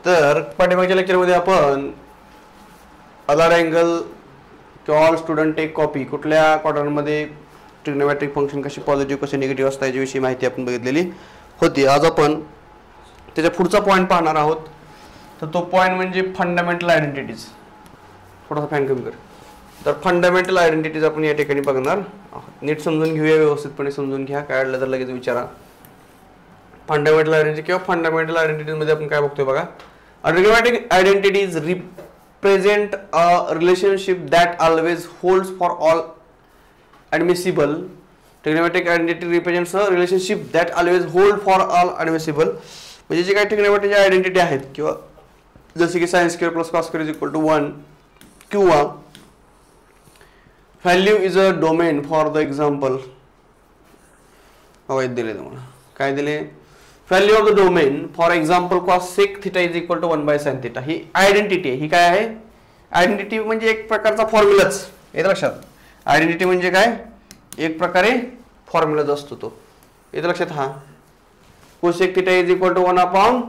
तर पाठीमागच्या लेक्चरमध्ये आपण अदर अँगल किंवा ऑल स्टुडंट टेक कॉपी कुठल्या क्वाड्रंटमध्ये ट्रिग्नोमेट्रिक फंक्शन कशी पॉझिटिव्ह कशी निगेटिव्ह असतात याच्याविषयी माहिती आपण बघितलेली होती. आज आपण त्याच्या पुढचा पॉईंट पाहणार आहोत. तर तो पॉईंट म्हणजे फंडामेंटल आयडेंटिटीज. थोडासा फॅन कमी कर. तर फंडामेंटल आयडेंटिटीज आपण या ठिकाणी बघणार आहोत. नीट समजून घेऊया, व्यवस्थितपणे समजून घ्या. काय अडलं तर लगेच विचारा. फंडामेंटल आयडेंटिटी किंवा फंडामेंटल आयडेंटिटीज मध्ये आपण काय बघतोय बघा. Trigonometric identities represent a relationship that always holds for all admissible. Trigonometric identity represents a relationship that always hold for all admissible. म्हणजे जे काही ट्रिग्नोमेट्रिक आयडेंटिटी आहेत किंवा जसे की sin square plus cos square is equal to 1 किंवा value is a domain for the example. अवैध दिले तुम्हाला काय दिले. Value of the domain for example cos sec θ is equal to 1 by sin θ. ही आयडेंटिटी आहे. ही काय आहे. आयडेंटिटी म्हणजे एक प्रकारचा फॉर्म्युलाच. येतं लक्षात. आयडेंटिटी म्हणजे काय एक प्रकारे फॉर्म्युलाच असतो तो. येतं लक्षात. हा cos sec θ is equal to 1 upon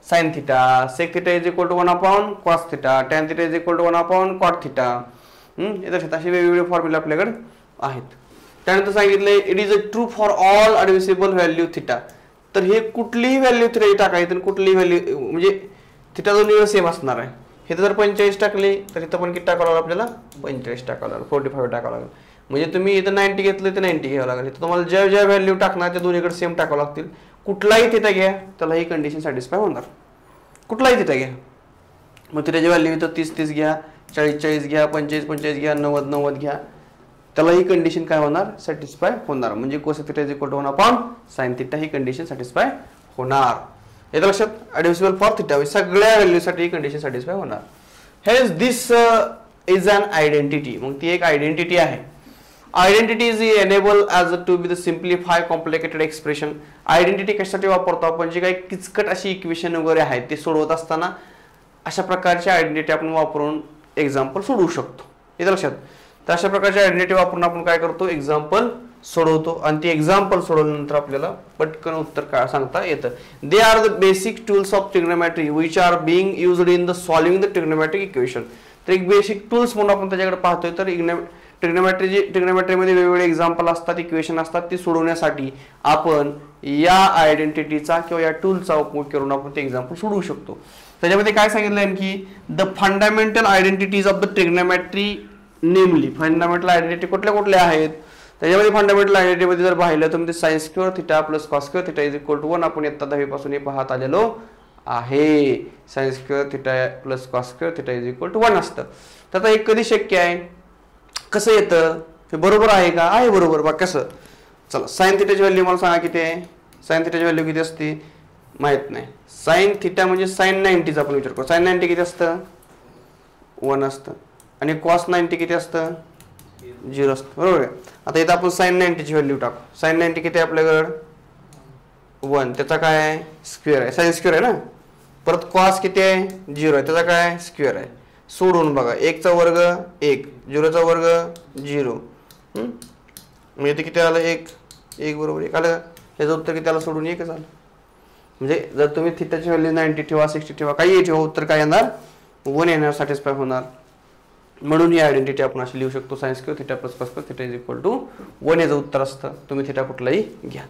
sin θ, sec θ is equal to 1 upon cos θ, tan θ is equal to 1 upon cot θ. येतं लक्षात. असे वेगवेगळे फॉर्म्युला आपल्याकडे आहेत. त्यानंतर सांगितले it is a true for all admissible value θ. तर हे कुठलीही व्हॅल्यू थ्री टाकायचं आणि कुठलीही व्हॅल्यू म्हणजे थिटा दोन्ही सेम असणार आहे. हे जर 45 टाकले तर इथं पण किती टाकावं लागेल आपल्याला 45 टाकावं लागेल, 45 टाकावं लागेल. म्हणजे तुम्ही इथं 90 घेतलं तर 90 घ्यावं लागेल. इथं तुम्हाला ज्या ज्या व्हॅल्यू टाकणार त्या दोन्हीकडे सेम टाकावं लागतील. कुठलाही थिटा घ्या त्याला ही कंडिशन सॅटिस्फाय होणार. कुठलाही थिटा घ्या. मग थिटाची व्हॅल्यू इथं 30 घ्या, 40 घ्या, 45 घ्या, 90 घ्या, त्याला ही कंडिशन काय होणार सॅटिस्फाय होणार. म्हणजे cos θ is equal to 1 upon sin θ ही कंडिशन सॅटिस्फाय होणार. येतं लक्षात. ॲडमिसिबल फॉर θ सगळ्या व्हॅल्यू साठी ही कंडिशन सॅटिस्फाय होणार. Hence this is an identity. मग ती एक आयडेंटिटी आहे. Identity is enable as to be the simplify complicated expression. आयडेंटिटी कशासाठी वापरतो आपण. जे काही किचकट अशी इक्वेशन वगैरे आहेत ते सोडवत असताना अशा प्रकारची आयडेंटिटी आपण वापरून एक्झाम्पल सोडवू शकतो. येतं लक्षात. तर अशा प्रकारच्या आयडेंटिटी वापरून आपण काय करतो एक्झाम्पल सोडवतो आणि ती एक्झाम्पल सोडवल्यानंतर आपल्याला पटकन उत्तर काय सांगता येतं. They are the basic tools of trigonometry which are being used in the solving the trigonometric equation. तर एक बेसिक टूल्स म्हणून आपण त्याच्याकडे पाहतोय. तर ट्रिग्नोमेट्रीमध्ये वेगवेगळे एक्झाम्पल असतात, इक्वेशन असतात. ती सोडवण्यासाठी आपण या आयडेंटिटीचा किंवा या टूलचा उपयोग करून आपण ते एक्झाम्पल सोडवू शकतो. त्याच्यामध्ये काय सांगितलं आणखी the fundamental identities of the trigonometry नेमली. फंडामेंटल आयडेंटिटी कुठल्या कुठल्या आहेत. त्याच्यामध्ये फंडामेंटल आयडेंटिटी मध्ये जर पाहिलं तर sin square θ plus cos square θ is equal to 1 आपण इयत्ता 10वी पासून हे पाहत आलेलो आहे. sin square θ plus cos square θ is equal to 1 असतं. तर आता हे कधी शक्य आहे, कसं येतं, हे बरोबर आहे का. आहे बरोबर. बा कसं. चला sin θ ची व्हॅल्यू मला सांगा किती आहे. sin θ ची व्हॅल्यू किती असते माहित नाही. sin θ म्हणजे sin 90 चा आपण विचार करू. sin 90 किती असतं 1 असतं आणि cos 90 किती असतं 0 असतं. बरोबर आहे. आता इथं आपण sin 90 ची व्हॅल्यू टाकू. sin 90 किती आहे आपल्याकडे 1. त्याचा काय आहे स्क्वेअर आहे. sin स्क्वेअर आहे ना. परत cos किती आहे 0 आहे. त्याचा काय स्क्वेअर आहे. सोडून बघा 1 चा वर्ग 1, 0 चा वर्ग 0. म्हणजे इथे किती आलं 1 बरोबर 1 आलं. याचं उत्तर किती आलं सोडून 1 आलं. म्हणजे जर तुम्ही थिटाची व्हॅल्यू 90 ठेवा 60 ठेवा काही ठेवा उत्तर काय येणार 1 येणार सॅटिस्फाय होणार. म्हणून ही आयडेंटिटी आपण अशी लिहू शकतो sin square θ plus cos square θ is equal to 1 याचं उत्तर असतं. तुम्ही थिटा कुठलाही घ्या.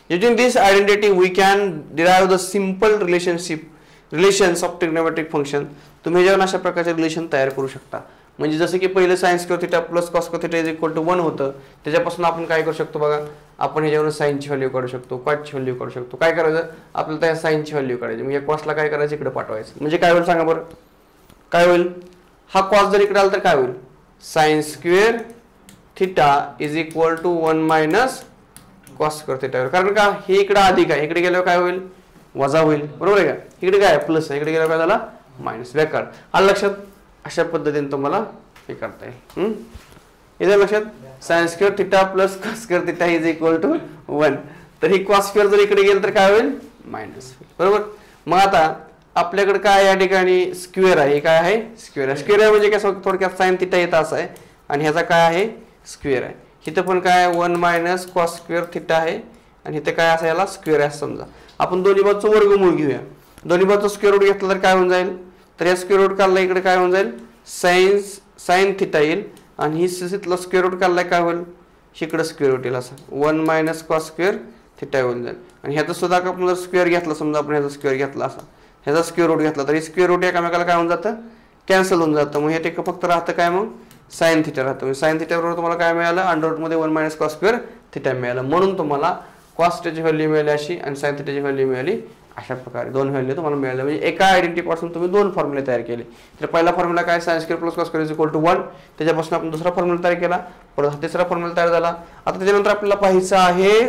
Using this identity we can derive the simple relations of trigonometric function. तुम्ही ह्याच्यावर अशा प्रकारचे रिलेशन तयार करू शकता. म्हणजे जसं की पहिले sin square θ plus cos square θ is equal to 1 होतं. त्याच्यापासून आपण काय करू शकतो बघा. आपण ह्याच्यावरून sin ची व्हॅल्यू काढू शकतो, cos ची व्हॅल्यू काढू शकतो. काय करायचं आपल्याला त्या sin ची व्हॅल्यू काढायची. म्हणजे cos काय करायचं इकडे पाठवायचं. म्हणजे काय होईल सांगा बरं. काय होईल. हा cos जर इकडे आला तर काय होईल sin square θ is equal to 1 minus cos square θ. कारण का हे इकडे अधिक आहे, इकडे गेल्यावर काय होईल वजा होईल. बरोबर आहे का. इकडे काय प्लस आहे, इकडे गेल्यावर काय झाला मायनस. बेकार. आलं लक्षात. अशा पद्धतीने तुम्हाला हे करता येईल. इथे लक्षात sin square θ plus cos square θ is equal to 1. तर ही cos स्क्वेअर जर इकडे गेलं तर काय होईल मायनस. बरोबर. मग आता आपल्याकडे काय या ठिकाणी स्क्वेअर आहे. काय आहे स्क्वेअर आहे. स्क्वेअर आहे म्हणजे काय थोडक्यात sin θ येतं असं आहे आणि ह्याचा काय आहे स्क्वेअर आहे. इथं पण काय 1 मायनस cos स्क्वेअर θ आहे आणि इथे काय असं याला स्क्वेअर आहे समजा. आपण दोन्ही बाजूचं वर्गमूळ घेऊया. दोन्ही बाजूचा स्क्वेअर रूट घेतला तर काय होऊन जाईल, तर या स्क्वेअर रूट काढला इकडे काय होऊन जाईल, साइन थिटा येईल आणि ही सिथला स्क्वेअर रूट काढलाय काय होईल, इकडे स्क्वेअर रूट येईल असं 1 मायनस कॉस स्क्वेअर थिटा होऊन जाईल. आणि ह्याचा सुद्धा आपण जर स्क्वेअर घेतला, समजा आपण ह्याचा स्क्वेअर घेतला असा, ह्याचा स्क्वेअर रूट घेतला तर स्क्वेअर रूट एकामेकाला काय होऊन जातं, कॅन्सल होऊन जातं. मग हे फक्त राहतं काय, मग साइन थिटा राहतं. म्हणजे साइन थिटा बरोबर तुम्हाला काय मिळालं, अंडर रूटमध्ये 1 मायनस कॉस स्क्वेअर थिटा मिळालं. म्हणून तुम्हाला कॉस थिटाची व्हॅल्यू मिळाली अशी आणि साइन थिटाची व्हॅल्यू मिळाली अशा प्रकारे. दोन व्हॅल्यू तुम्हाला मिळाल्या. म्हणजे एका आयडेंटिटी पासून तुम्ही दोन फॉर्म्युले तयार केले. तर पहिला फॉर्म्युला काय, sine square plus cos square is equal to 1. त्याच्यापासून आपण दुसरा फॉर्म्युला तयार केला, परत तिसरा फॉर्म्युला तयार झाला. आता त्याच्यानंतर आपल्याला पाहायचा आहे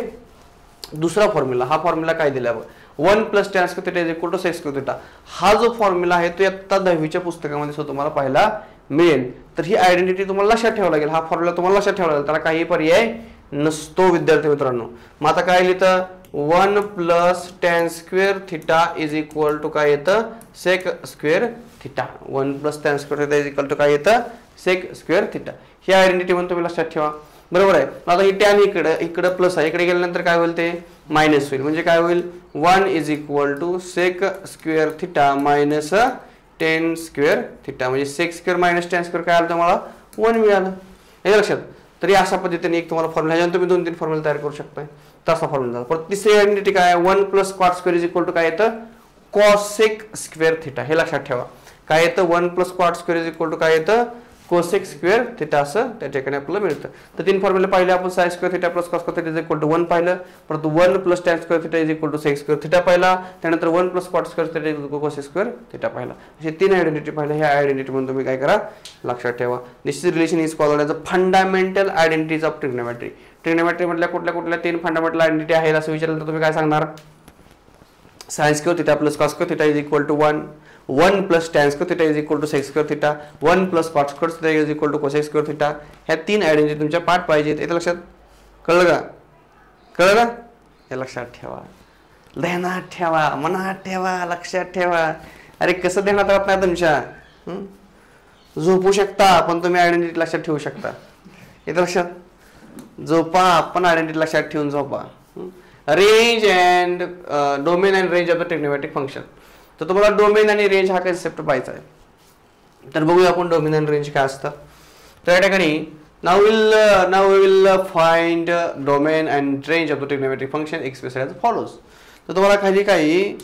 दुसरा फॉर्म्युला. हा फॉर्म्युला काय दिला, 1 plus tan square theta is equal to sec square theta. हा जो फॉर्म्युला आहे तो इयत्ता 10वीच्या पुस्तकामध्ये सुद्धा तुम्हाला पाहायला मिळेल. तर ही आयडेंटिटी तुम्हाला लक्षात ठेवावी लागेल, हा फॉर्म्युला तुम्हाला लक्षात ठेवावा लागेल, त्याला काही पर्याय नसतो विद्यार्थी मित्रांनो. मग आता काय लिहितं, 1 plus tan square theta is equal to काय येतं, sec square theta. 1 plus tan square theta is equal to काय येतं, सेक स्क्वेअर थिटा. ही आयडेंटिटी म्हणून तुम्ही लक्षात ठेवा. बरोबर आहे. आता ही टॅन इकडे प्लस आहे, इकडे गेल्यानंतर काय होईल, ते मायनस होईल. म्हणजे काय होईल, 1 is equal to sec square theta minus tan square theta. म्हणजे sec square minus tan square काय आलं, तुम्हाला 1 मिळालं. हे लक्षात. तरी अशा पद्धतीने एक तुम्हाला फॉर्म्युला, ह्याच्यानंतर तुम्ही 2-3 फॉर्म्युला तयार करू शकताय. तसा फॉर्म्युला झाला. परत तिसरी आयडेंटिटी काय, 1 plus cot square is equal to काय येतं, कॉसेक स्क्वेअर थिटा. हे लक्षात ठेवा. काय येतं, 1 plus cot square is equal to काय येतं, कोसेक स्क्वेअर थिटा असं त्या ठिकाणी आपल्याला मिळतं. तर 3 फॉर्म्युले पाहिले आपण, sine square theta plus cos square theta is equal to 1 पाहिलं, परत 1 plus tan square theta is equal to sec square theta पाहिला, त्यानंतर 1 plus cot square theta is equal to cosec square theta पाहिला. असे 3 आयडेंटिटी पाहिल्या. ह्या identity म्हणून तुम्ही काय करा, लक्षात ठेवा. This relation is called as a fundamental identities of trigonometry. Trigonometry मधल्या कुठल्या 3 फंडामेंटल आयडेंटिटी आहेत असं विचारलं तर तुम्ही काय सांगणार, sine square theta plus cos square theta is equal to 1, 1 plus tan square theta is equal to sec square theta, 1 plus cot square theta is equal to cosec square theta. ह्या 3 identity तुमच्या पाठ पाहिजेत. येतं लक्षात, कळलं का, कळलं का, हे लक्षात ठेवा, ध्यानात ठेवा, मनात ठेवा, लक्षात ठेवा. अरे कसं ध्यानात राहत नाही तुमच्या, झोपू शकता पण तुम्ही आयडेंटिटी लक्षात ठेवू शकता. येतं लक्षात, झोपा पण आयडेंटिटी लक्षात ठेवून झोपा. Range and domain and range of the trigonometric function. तर तुम्हाला डोमेन आणि रेंज हा कन्सेप्ट पाहायचा आहे. तर बघूया आपण डोमेन आणि रेंज काय असतं. तर या ठिकाणी now will find domain and range of the trigonometric function expressed as follows. तर तुम्हाला काही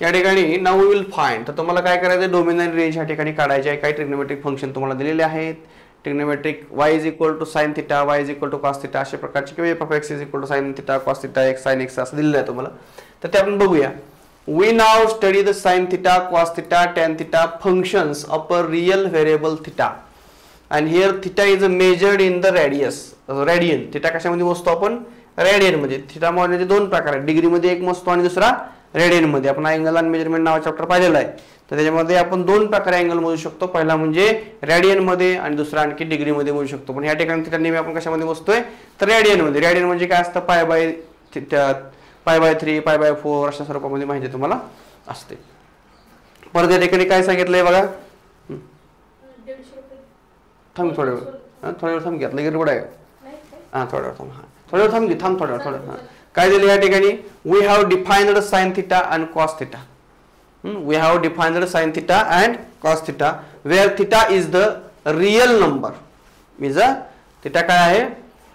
या ठिकाणी नाव विल फाइंड, तर तुम्हाला काय करायचं, डोमेन आणि रेंज या ठिकाणी काढायचे आहे. काही ट्रिग्नोमेट्रिक फंक्शन तुम्हाला दिलेले आहेत. Trigonometric y is equal to sine theta, y is equal to cos theta अशा प्रकारचे, किंवा f of x is equal to sine theta cos theta x sine x असं दिलेलं आहे तुम्हाला. तर ते आपण बघूया. We now study the sin theta, cos theta, tan theta functions of a real variable theta. And here theta is measured in the radius. Radian. Theta कशामध्ये मोजतो आपण, रेडियन मध्ये. थिटा मोजण्याचे 2 प्रकार आहेत. डिग्री मध्ये एक मोजतो आणि दुसरा रेडियन मध्ये. आपण अँगल आणि मेजरमेंट नावा चॅप्टर पाहिलेला आहे. तर त्याच्यामध्ये आपण 2 प्रकारे अँगल मोजू शकतो. पहिला म्हणजे रेडियन मध्ये आणि दुसरा आणखी डिग्री मध्ये मोजू शकतो. पण या ठिकाणी थिटा नेहमी आपण कशामध्ये मोजतोय, तर रेडियन मध्ये. रेडियन म्हणजे काय असतं, pi by theta, pi by 3, pi by 4 अशा स्वरूपामध्ये माहिती तुम्हाला असते. परत या ठिकाणी काय सांगितलंय बघा, थांब थोड्या वेळ थांब, घेतलं की रोड आहे. हा थोड्या वेळ थांब, थोड्या वेळ थांब, थांब थोड्या वेळ. काय दिलं या ठिकाणी, we have defined sine theta and cos theta. We have defined sine theta and cos theta where theta is the real number. Means theta काय आहे,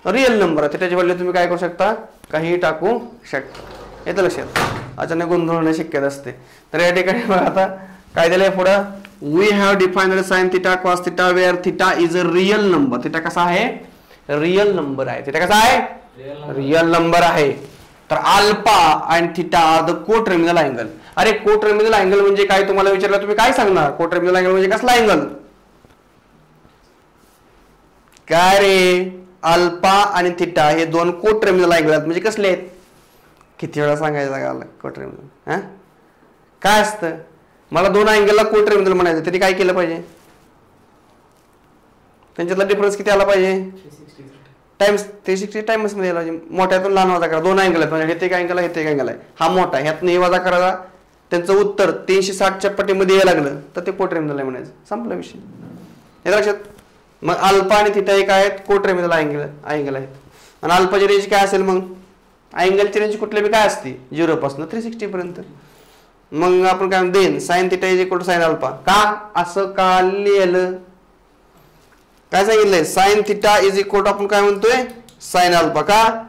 रियल नंबर. थिटाची व्हॅल्यू तुम्ही काय करू शकता, काही टाकू शकता. येतं लक्षात, अचानक गोंधळ होण्याची शक्यता असते. तर या ठिकाणी बघा आता काय दिलंय पुढं, we have defined sine theta cos theta where theta is a real number. Theta कसा आहे, रियल नंबर आहे. थिटा कसा आहे, रियल नंबर आहे. तर alpha and theta are the coterminal angle. अरे कोटर्मिनल अँगल म्हणजे काय तुम्हाला विचारलं, तुम्ही काय सांगणार, कोटर्मिनल अँगल म्हणजे कसला अँगल, काय रे, अल्फा आणि थिटा हे 2 कोटर्मिनल अँगल आहेत. म्हणजे कसले आहेत, किती वेळा सांगायचं कोटर्मिनल, हा काय असतं. मला 2 अँगलला कोटर्मिनल म्हणायचं, तरी काय केलं पाहिजे, त्यांच्यातला डिफरन्स किती आला पाहिजे, टाइम्स 360 टाइम्स मध्ये आला पाहिजे. मोठ्यातून लहान वजा करा, 2 अँगल आहेत म्हणजे हे एक अँगल आहे, हे एक अँगल आहे. हा मोठा, ह्यातनं हे वजा करायला, त्यांचं उत्तर 360च्या पटीमध्ये यायला लागलं तर ते कोटर्मिनल आहे म्हणायचं. संपला विषय. हे लक्षात. मग अल्फा आणि थिटा हे काय आहेत, कोटर्मिनल अँगल आहेत. आणि अल्फाची रेंज काय असेल, मग अँगलची रेंज कुठल्या बी काय असते, 0 पासून 360 पर्यंत. मग आपण काय then sine theta is equal to sine alpha. का असं का लिहिलं, काय सांगितलंय, sine theta is equal to आपण काय म्हणतोय साइन अल्फा. का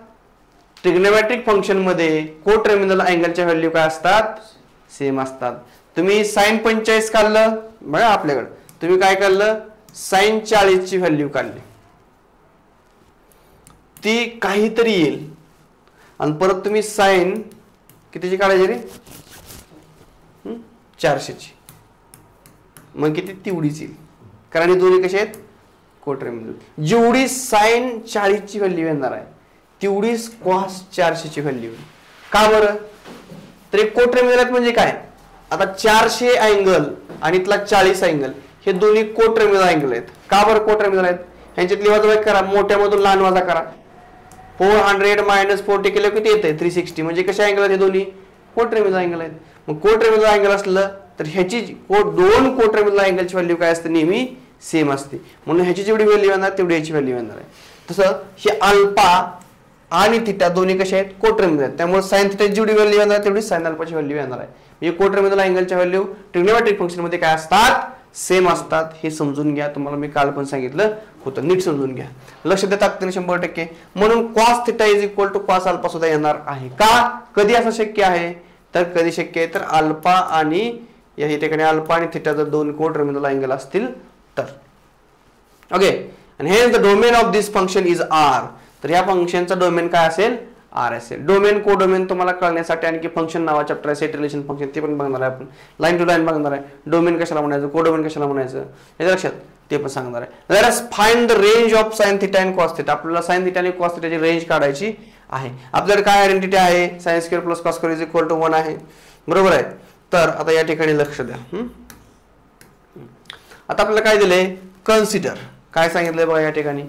ट्रिग्नोमेट्रिक फंक्शन मध्ये कोटर्मिनल अँगलच्या व्हॅल्यू काय असतात, सेम असतात. तुम्ही साइन 45 काढलं बघा आपल्याकडे, तुम्ही काय काढलं साइन 40 ची व्हॅल्यू काढली, ती काहीतरी येईल. आणि परत तुम्ही साइन कितीची काढायची रे, 400 ची, मग किती तेवढीच येईल. कारण हे दोन्ही कसे आहेत कोटर्मिनल. जेवढी साइन 40 ची व्हॅल्यू येणार आहे तेवढीच कॉस 400 ची व्हॅल्यू. का बरं, तर एक कोटर्मिनल आहेत म्हणजे काय, आता 400 अँगल आणि इथला 40 अँगल हे दोन्ही कोटर्मिनल अँगल आहेत. का बरं कोटर्मिनल आहेत, ह्यांच्यातली वजा करा, मोठ्यामधून लहान वजा करा. 400 मायनस 40 केलं किती येतंय 360. म्हणजे कशा अँगल आहेत हे दोन्ही कोटर्मिनल अँगल आहेत. मग कोटर्मिनल अँगल असलं तर ह्याची दोन कोटर्मिनल अँगलची व्हॅल्यू काय असते, नेहमी सेम असते. म्हणून ह्याची जेवढी व्हॅल्यू येणार तेवढी ह्याची व्हॅल्यू येणार आहे. तसं हे अल्फा आणि थिटा दोन्ही कसे आहेत कोटर्मिनल आहेत. त्यामुळे साइन थिटाची जेवढी व्हॅल्यू येणार तेवढी साइन अल्फाची व्हॅल्यू येणार आहे. म्हणजे कोटर्मिनल अँगलच्या व्हॅल्यू ट्रिग्नोमेट्रिक फंक्शन मध्ये काय असतात, सेम असतात. हे समजून घ्या, तुम्हाला मी काल पण सांगितलं होतं, नीट समजून घ्या, लक्ष द्या ताकदीने 100%. म्हणून cos theta is equal to cos alpha सुद्धा येणार आहे. का, कधी असं शक्य आहे, तर कधी शक्य आहे तर अल्फा आणि या ठिकाणी अल्फा आणि थिटा जर दोन कोटर्मिनल अँगल असतील तर. ओके, आणि हे the domain of this function is R. तर या फंक्शनचा डोमेन काय असेल, आर असेल. डोमेन कोडोमेन तुम्हाला कळण्यासाठी आणखी फंक्शन नावा चॅप्टर आहे, सेट रिलेशन फंक्शन, ते पण बघणार आहे आपण. लाईन टू लाईन बघणार आहे, डोमेन कशाला म्हणायचं, कोडोमेन कशाला म्हणायचं हे लक्षात, ते पण सांगणार आहे. Let us find the range of sine theta and cos theta. आपल्याला साइन थिटा आणि कॉस थिटाची रेंज काढायची आहे. आपल्याकडे काय आयडेंटिटी आहे, sine square plus cos square is equal to 1 आहे, बरोबर आहे. तर आता या ठिकाणी लक्ष द्या. आता आपल्याला काय दिलंय, कन्सिडर. काय सांगितलंय बघा या ठिकाणी,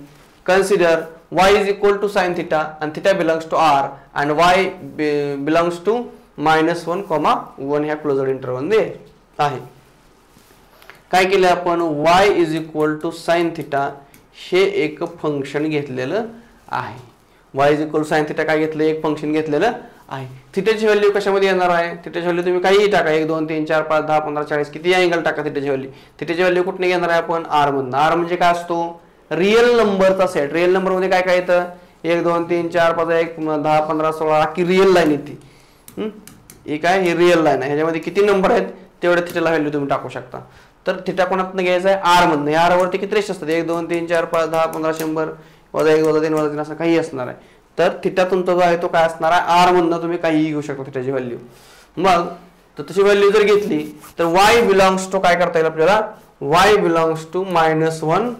consider y is equal to sin theta and theta belongs to r and y belongs to -1, 1 ह्या क्लोज्ड इंटरवल मध्ये आहे. काय केलं आपण, y is equal to sin theta हे एक फंक्शन घेतलेलं आहे. y is equal to sin theta काय घेतलं, एक फंक्शन घेतलेलं आहे. थिटाची व्हॅल्यू कशामध्ये येणार आहे, थिटाची व्हॅल्यू तुम्ही काही टाका, 1 2 3 4 5 10 15 40 किती अँगल टाका थिटाची व्हॅल्यू. थिटाची व्हॅल्यू कुठने घेणार आहे आपण, r मधून. r म्हणजे काय असतो, रिअल नंबरचा सेट. रिअल नंबर मध्ये काय काय येतं, 1 2 3 4 5 1 10 15 16 की रिअल लाईन येते. ही काय, ही रिअल लाईन आहे, ह्याच्यामध्ये किती नंबर आहेत तेवढे थिटाला व्हॅल्यू तुम्ही टाकू शकता. तर थिटा कोणातनं घ्यायचा आहे, आर मधनं. आर वरती किती रेष असतात, 1 2 3 4 5 10 15 100 वजा 1 वजा 3 वजा 3 असं काही असणार आहे. तर थिटा तुमचा जो आहे तो काय असणार आहे, आर मधनं तुम्ही काही घेऊ शकता थिटाची व्हॅल्यू. मग तर तशी व्हॅल्यू जर घेतली तर y बिलॉंग्स टू काय करता येईल आपल्याला, y बिलॉंग्स टू -1,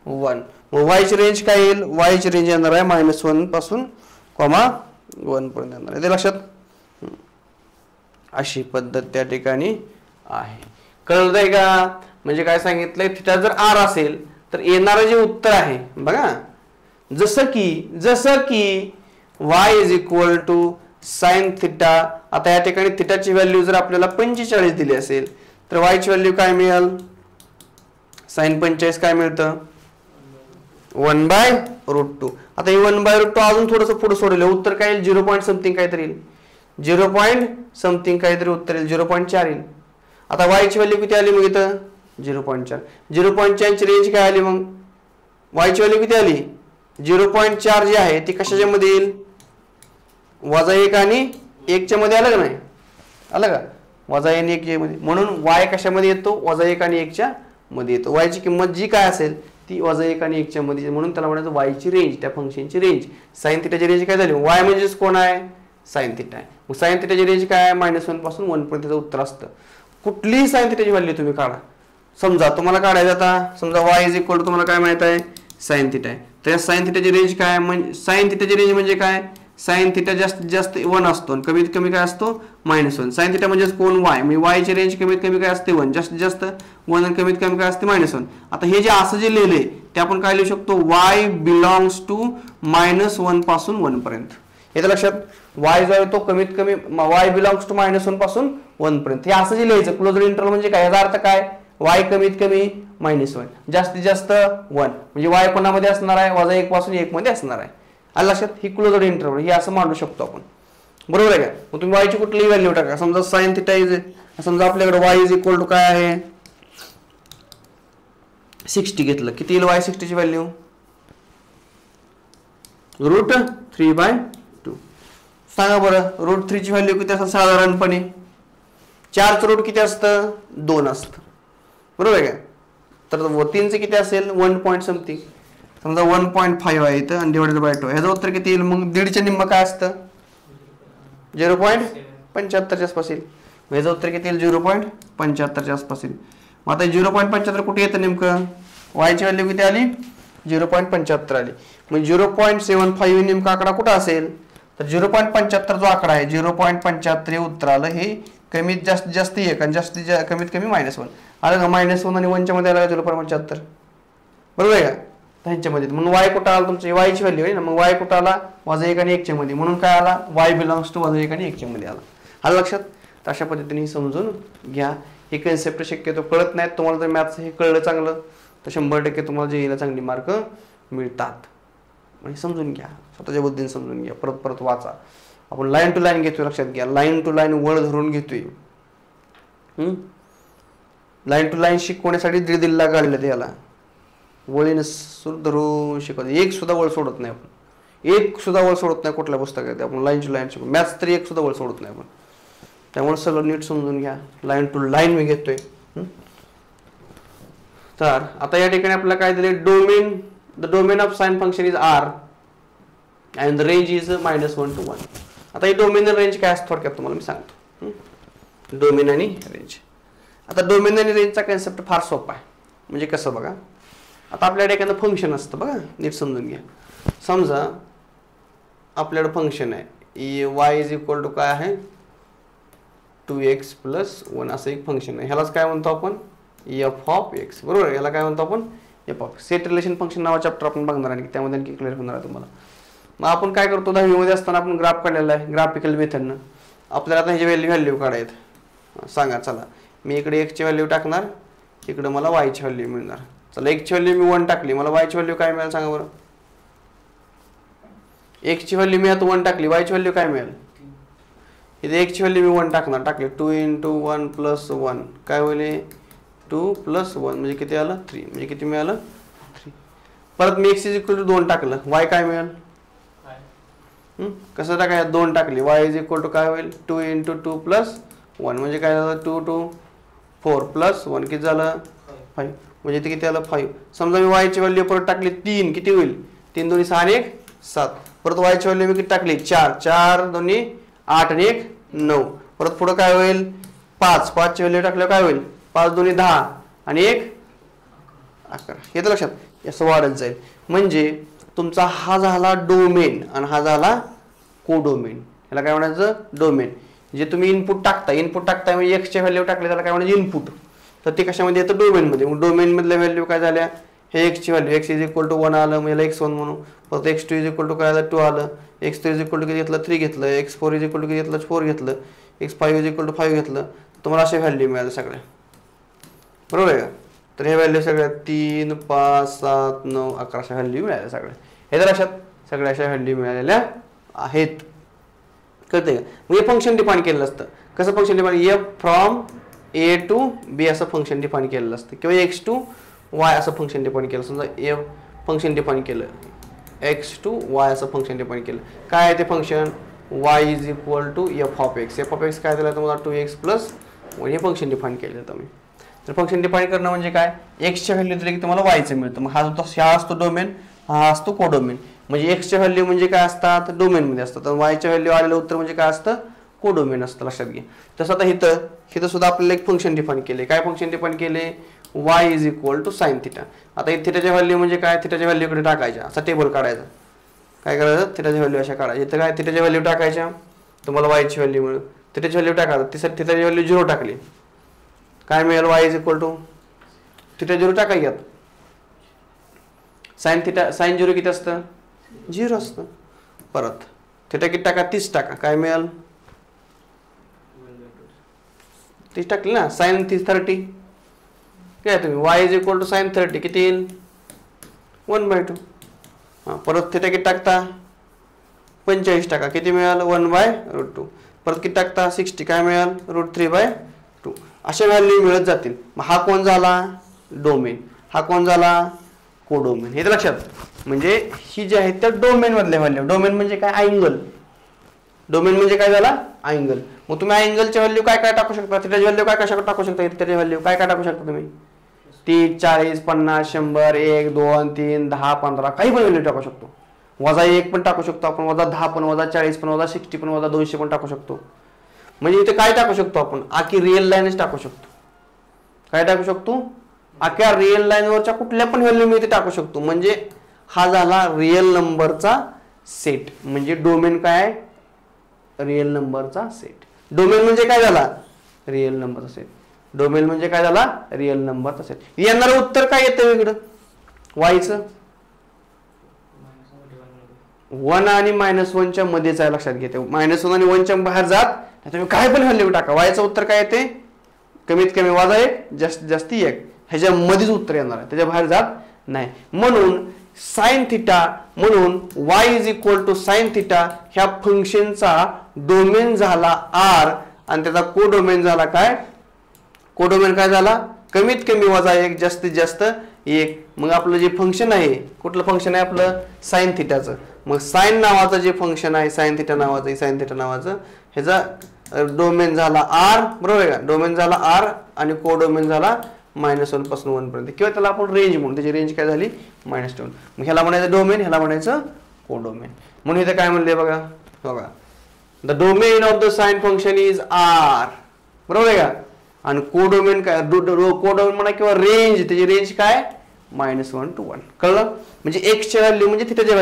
1. मग y ची रेंज काय येईल, y ची रेंज येणार आहे -1 पासून 1 पर्यंत येणार आहे. ते लक्षात, अशी पद्धत त्या ठिकाणी आहे. कळलंय का, म्हणजे काय सांगितलंय, थिटा जर r असेल तर येणारं जे उत्तर आहे बघा, जसं की y is equal to sine theta. आता या ठिकाणी थिटाची व्हॅल्यू जर आपल्याला 45 दिली असेल तर y ची व्हॅल्यू काय मिळेल, साइन 45 काय मिळतं, 1/√2. आता हे 1/√2 अजून थोडंसं पुढे सोडलं, उत्तर काय येईल, 0. समथिंग काहीतरी येईल, 0. समथिंग काहीतरी उत्तर येईल, 0.4 येईल. आता y ची व्हॅल्यू किती आली मग इथं, 0.4. 0.4 ची रेंज काय आली, मग y ची व्हॅल्यू किती आली, 0.4 जी आहे ती कशाच्या मध्ये येईल, -1 आणि 1 च्या मध्ये आलं का नाही, आलं का, -1 आणि 1 मध्ये. म्हणून y कशामध्ये येतो, -1 आणि 1 च्या मध्ये येतो. y ची किंमत जी काय असेल ती -1 आणि 1 च्या मध्ये, म्हणून त्याला म्हणायचं y ची रेंज, त्या फंक्शनची रेंज. साइन थिटाची रेंज काय झाली, y म्हणजे कोण आहे, साइन थिटा आहे. मग साइन थिटाची रेंज काय आहे, -1 पासून 1 पर्यंत उत्तर असतं. कुठलीही साइन थिटाची व्हॅल्यू तुम्ही काढा. समजा तुम्हाला काढायचं, आता समजा y इज इक्वल टू तुम्हाला काय माहित आहे, साइन थिटा आहे. तर साइन थिटाची रेंज काय, म्हणजे साइन थिटाची रेंज म्हणजे काय, साइन थिटा जास्तीत जास्त 1 असतो आणि कमीत कमी काय असतो, -1. साइन थिटा म्हणजे कोण, y, म्हणजे y ची रेंज कमीत कमी काय असते 1, जास्तीत जास्त 1 आणि कमीत कमी काय असते -1. आता हे जे असं जे लिहिले ते आपण काय लिहू शकतो, y बिलॉंग्स टू -1 पासून 1 पर्यंत. येतं लक्षात, y जो आहे तो कमीत कमी y बिलॉंग्स टू -1 पासून 1 पर्यंत. हे असं जे लिहायचं क्लोज्ड इंटरवल म्हणजे काय, याचा अर्थ काय, y कमीत कमी -1, जास्तीत जास्त 1, म्हणजे y कोणामध्ये असणार आहे, -1 पासून 1 मध्ये असणार आहे. आलं लक्षात, ही क्लोज्ड इंटरवल हे असं मांडू शकतो आपण. बरोबर आहे का? मग तुम्ही वायची कुठलीही व्हॅल्यू टाका. समजा साइन थिटा इज, समजा आपल्याकडे वाय इज इक्वल टू काय आहे 60 घेतलं, किती येईल वाय 60 ची व्हॅल्यू? √3/2. सांगा बरं √3 ची व्हॅल्यू किती असतं साधारणपणे? 4 चं रूट किती असतं? 2 असतं. बरोबर आहे का? तर 3 चे किती असेल? 1 पॉईंट समथिंग. समजा 1.5 आहे इथं आणि डिवाइडेड बाय 2. ह्याचं उत्तर किती येईल मग? 1.5च्या निम्म काय असतं? 0.75 च्या आसपास येईल. ह्याचं उत्तर किती येईल? 0.75 च्या आसपास येईल. मग आता 0.75 कुठे येतं नेमकं? वायची व्हॅल्यू किती आली? 0.75 आली. मग 0.75 नेमका आकडा कुठं असेल? तर 0.75 जो आकडा आहे 0.75 हे उत्तर आलं. हे कमीत जास्त एक आणि कमीत कमी -1 आलं का? -1 आणि 1 च्या मध्ये आलं 0.75. बरोबर आहे का? ह्यांच्यामध्ये म्हणून वाय कुठं आला तुमची? वायची व्हॅल्यू आहे ना. मग वाय कुठं आला? -1 आणि 1 च्या मध्ये. म्हणून काय आला? वाय बिलॉंग्स टू -1 आणि 1 च्या मध्ये आला. आलं लक्षात? तर अशा पद्धतीने समजून घ्या. हे कन्सेप्ट शक्यतो कळत नाहीत तुम्हाला. जर मॅथ्स हे कळलं चांगलं तर 100% तुम्हाला जेईला चांगली मार्क मिळतात. म्हणजे समजून घ्या, स्वतःच्या बुद्धीने समजून घ्या, परत वाचा. आपण लाईन टू लाईन घेतोय, लक्षात घ्या. लाईन टू लाईन वळ धरून घेतोय. लाईन टू लाईन शिकवण्यासाठी दिल्ला काढलं ते याला. वळीनं सुर धरून शिकवतो. एक सुद्धा वळ सोडत नाही आपण. एक सुद्धा वळ सोडत नाही कुठल्या पुस्तकात. आपण लाईन टू लाईन शिकवतो. मॅथ्स तरी एक सुद्धा वळ सोडत नाही आपण. त्यामुळे सगळं नीट समजून घ्या. लाईन टू लाईन मी घेतोय. तर आता या ठिकाणी आपल्याला काय दिले? Domain, the domain of sine function is R and the range is -1 to 1. आता हे डोमेन आणि रेंज काय असतं थोडक्यात तुम्हाला मी सांगतो. डोमेन आणि रेंज. आता डोमेन आणि रेंजचा कन्सेप्ट फार सोपा आहे. म्हणजे कसं बघा, आता आपल्याकडे एखादं फंक्शन असतं बघा, नीट समजून घ्या. समजा आपल्याकडे फंक्शन आहे y इज इक्वल टू काय आहे 2x + 1 असं एक फंक्शन आहे. ह्यालाच काय म्हणतो आपण? f of x. बरोबर. याला काय म्हणतो आपण? f of. Set relation function नावा चॅप्टर आपण बघणार आहे, त्यामध्ये आणखी क्लिअर होणार आहे तुम्हाला. मग आपण काय करतो, 10वी मध्ये असताना आपण ग्राफ काढलेला आहे ग्राफिकल मेथडनं. आपल्याला आता ह्याची व्हॅल्यू काढायत. सांगा चला. मी इकडे x ची व्हॅल्यू टाकणार, इकडे मला y ची व्हॅल्यू मिळणार. चला x ची व्हॅल्यू मी 1 टाकली, मला y ची व्हॅल्यू काय मिळेल सांगा बरं? x ची व्हॅल्यू मी आता 1 टाकली, y ची व्हॅल्यू काय मिळेल? इथे x ची व्हॅल्यू मी 1 टाकणार, टाकले 2 × 1 + 1 काय होईल? 2 + 1 म्हणजे किती आलं? 3. म्हणजे किती मिळालं? 3. परत मी x इज इक्वल टू 2 टाकलं, y काय मिळेल? कसं टाकायचं? 2 टाकली, y इज इक्वल टू काय होईल? 2 × 2 + 1 म्हणजे काय झालं? 2 × 2 4 + 1 किती झालं? 5. म्हणजे ते किती आलं? 5. समजा मी y ची व्हॅल्यू परत टाकली 3, किती होईल? 3 2 6 आणि 1 7. परत y ची व्हॅल्यू मी किती टाकली? 4 4 2 8 आणि 1 9. परत पुढे काय होईल? 5 5 ची व्हॅल्यू टाकल्यावर काय होईल? 5 2 10 आणि 1 11. हे तर लक्षात असं वाढत जाईल. म्हणजे तुमचा हा झाला डोमेन आणि हा झाला कोडोमेन. याला काय म्हणायचं? डोमेन. जे तुम्ही इनपुट टाकताय म्हणजे x ची व्हॅल्यू टाकली त्याला काय म्हणायचं? इनपुट. तर ते कशामध्ये येतं? डोमेन मध्ये. मग डोमेन मधल्या व्हॅल्यू काय झाल्या? हे x ची value x is equal to 1 आलं, मग याला x1 म्हणू. परत x2 इज इक्वल टू काय आलं? 2 आलं. x3 इज इक्वल टू किती घेतलं? 3 घेतलं. x4 इज इक्वल टू किती घेतलं? 4 घेतलं. x5 इज इक्वल टू 5 घेतलं. तुम्हाला अशा व्हॅल्यू मिळाल्या सगळ्या. बरोबर आहे का? तर हे व्हॅल्यू सगळ्या 3 5 7 9 11 अशा व्हॅल्यू मिळाल्या सगळ्या. हे तर अशात सगळ्या अशा व्हॅल्यू मिळालेल्या आहेत. कळतंय का? मग हे फंक्शन डिफाइन केलेलं असतं. कसं function define? f from a to b असं फंक्शन डिफाइन केलेलं असतं, किंवा x टू y असं फंक्शन डिफाइन केलं. समजा f फंक्शन डिफाइन केलं, x टू y असं फंक्शन डिफाइन केलं. काय आहे ते function? y is equal to f of x. f of x काय दिलं तुम्हाला? 2x + 1 हे फंक्शन डिफाइन केलं तुम्ही. तर फंक्शन डिफाइन करणं म्हणजे काय? x च्या व्हॅल्यू दिली की तुम्हाला y चं मिळतं. मग हा असतो डोमेन, हा असतो कोडोमेन. म्हणजे x च्या व्हॅल्यू म्हणजे काय असतात? डोमेन मध्ये असतात. तर y च्या व्हॅल्यू आलेलं उत्तर म्हणजे काय असतं? कोडोमेन असतं. लक्षात घ्या. तसं आता इथं सुद्धा आपल्याला एक फंक्शन डिफाइन केले. काय फंक्शन डिफाइन केले? y is equal to sine theta. आता हे थिटाच्या व्हॅल्यू म्हणजे काय? थिटाच्या व्हॅल्यू कडे टाकायच्या. असा टेबल काढायचा. काय करायचं? थिटाच्या व्हॅल्यू अशा काढायच्या. इथं काय? थिटाच्या व्हॅल्यू टाकायच्या, तुम्हाला y ची व्हॅल्यू मिळेल. थिटाची व्हॅल्यू टाकायचं, थिटाची व्हॅल्यू 0 टाकली, काय मिळेल? y is equal to theta 0 टाकायच्यात. साइन थिटा साइन 0 किती असतं? 0 असतं. परत थिटा किती टाका? 30 टाका, काय मिळेल? 30 टाकली ना. साइन 30 काय तुम्ही y is equal to sine 30 किती येईल? 1/2. परत थिटा किती टाकता? 45 टाका, किती मिळालं 1/√2. परत किती टाकता 60, काय मिळाल √3/2. अशा व्हॅल्यू मिळत जातील. मग हा कोण झाला डोमेन, हा कोण झाला कोडोमेन. हे तर लक्षात. म्हणजे ही जी आहे त्या डोमेन मधल्या व्हॅल्यू. डोमेन म्हणजे काय अँगल. डोमेन म्हणजे काय झाला अँगल. मग तुम्ही अँगलची व्हॅल्यू काय काय टाकू शकता, थिटाची व्हॅल्यू काय कशा टाकू शकता, थिटाची व्हॅल्यू काय काय टाकू शकता तुम्ही 30 40 50 100 1 2 3 10 15 काही पण व्हॅल्यू टाकू शकतो. -1 पण टाकू शकतो आपण, -10 पण, -40 पण, -60 पण, -200 पण टाकू शकतो. म्हणजे इथे काय टाकू शकतो आपण आखी रिअल लाईनच टाकू शकतो. काय टाकू शकतो आख्या रिअल लाईनवरच्या कुठल्या पण व्हॅल्यू मी इथे टाकू शकतो. म्हणजे हा झाला रिअल नंबरचा सेट. म्हणजे डोमेन काय रिअल नंबरचा सेट. डोमेन म्हणजे काय झाला रिअल नंबरचा सेट. डोमेन म्हणजे काय झाला रिअल नंबरचा सेट. येणारं उत्तर काय येतं वेगळं वायचं 1 आणि -1 च्या मध्येच आहे लक्षात घेते. -1 आणि 1 च्या बाहेर जात तुम्ही काय पण व्हॅल्यू टाका वायचं उत्तर काय येते कमीत कमी -1 जास्तीत जास्त 1 ह्याच्या मध्येच उत्तर येणार आहे, त्याच्या बाहेर जात नाही. म्हणून साइन थिटा म्हणून y = साइन थिटा ह्या फंक्शनचा डोमेन झाला r आणि त्याचा कोडोमेन झाला काय कोडोमेन काय झाला कमीत कमी -1 जास्तीत जास्त 1. मग आपलं जे फंक्शन आहे कुठलं फंक्शन आहे आपलं साइन थिटाचं. मग साइन नावाचं जे फंक्शन आहे साइन थिटा नावाचं ह्याचा डोमेन झाला r बरोबर आहे का. डोमेन झाला r आणि कोडोमेन झाला -1 पासून 1 पर्यंत किंवा त्याला आपण रेंज म्हणून त्याची रेंज काय झाली -2. मग ह्याला म्हणायचं डोमेन ह्याला म्हणायचं कोडोमेन. म्हणून इथे काय म्हणले बघा the domain of the sine function is r बरोबर आहे का. आणि कोडोमेन काय कोडोमेन म्हणा किंवा रेंज त्याची रेंज काय -1 to 1. कळलं. म्हणजे x ची व्हॅल्यू म्हणजे थिटाची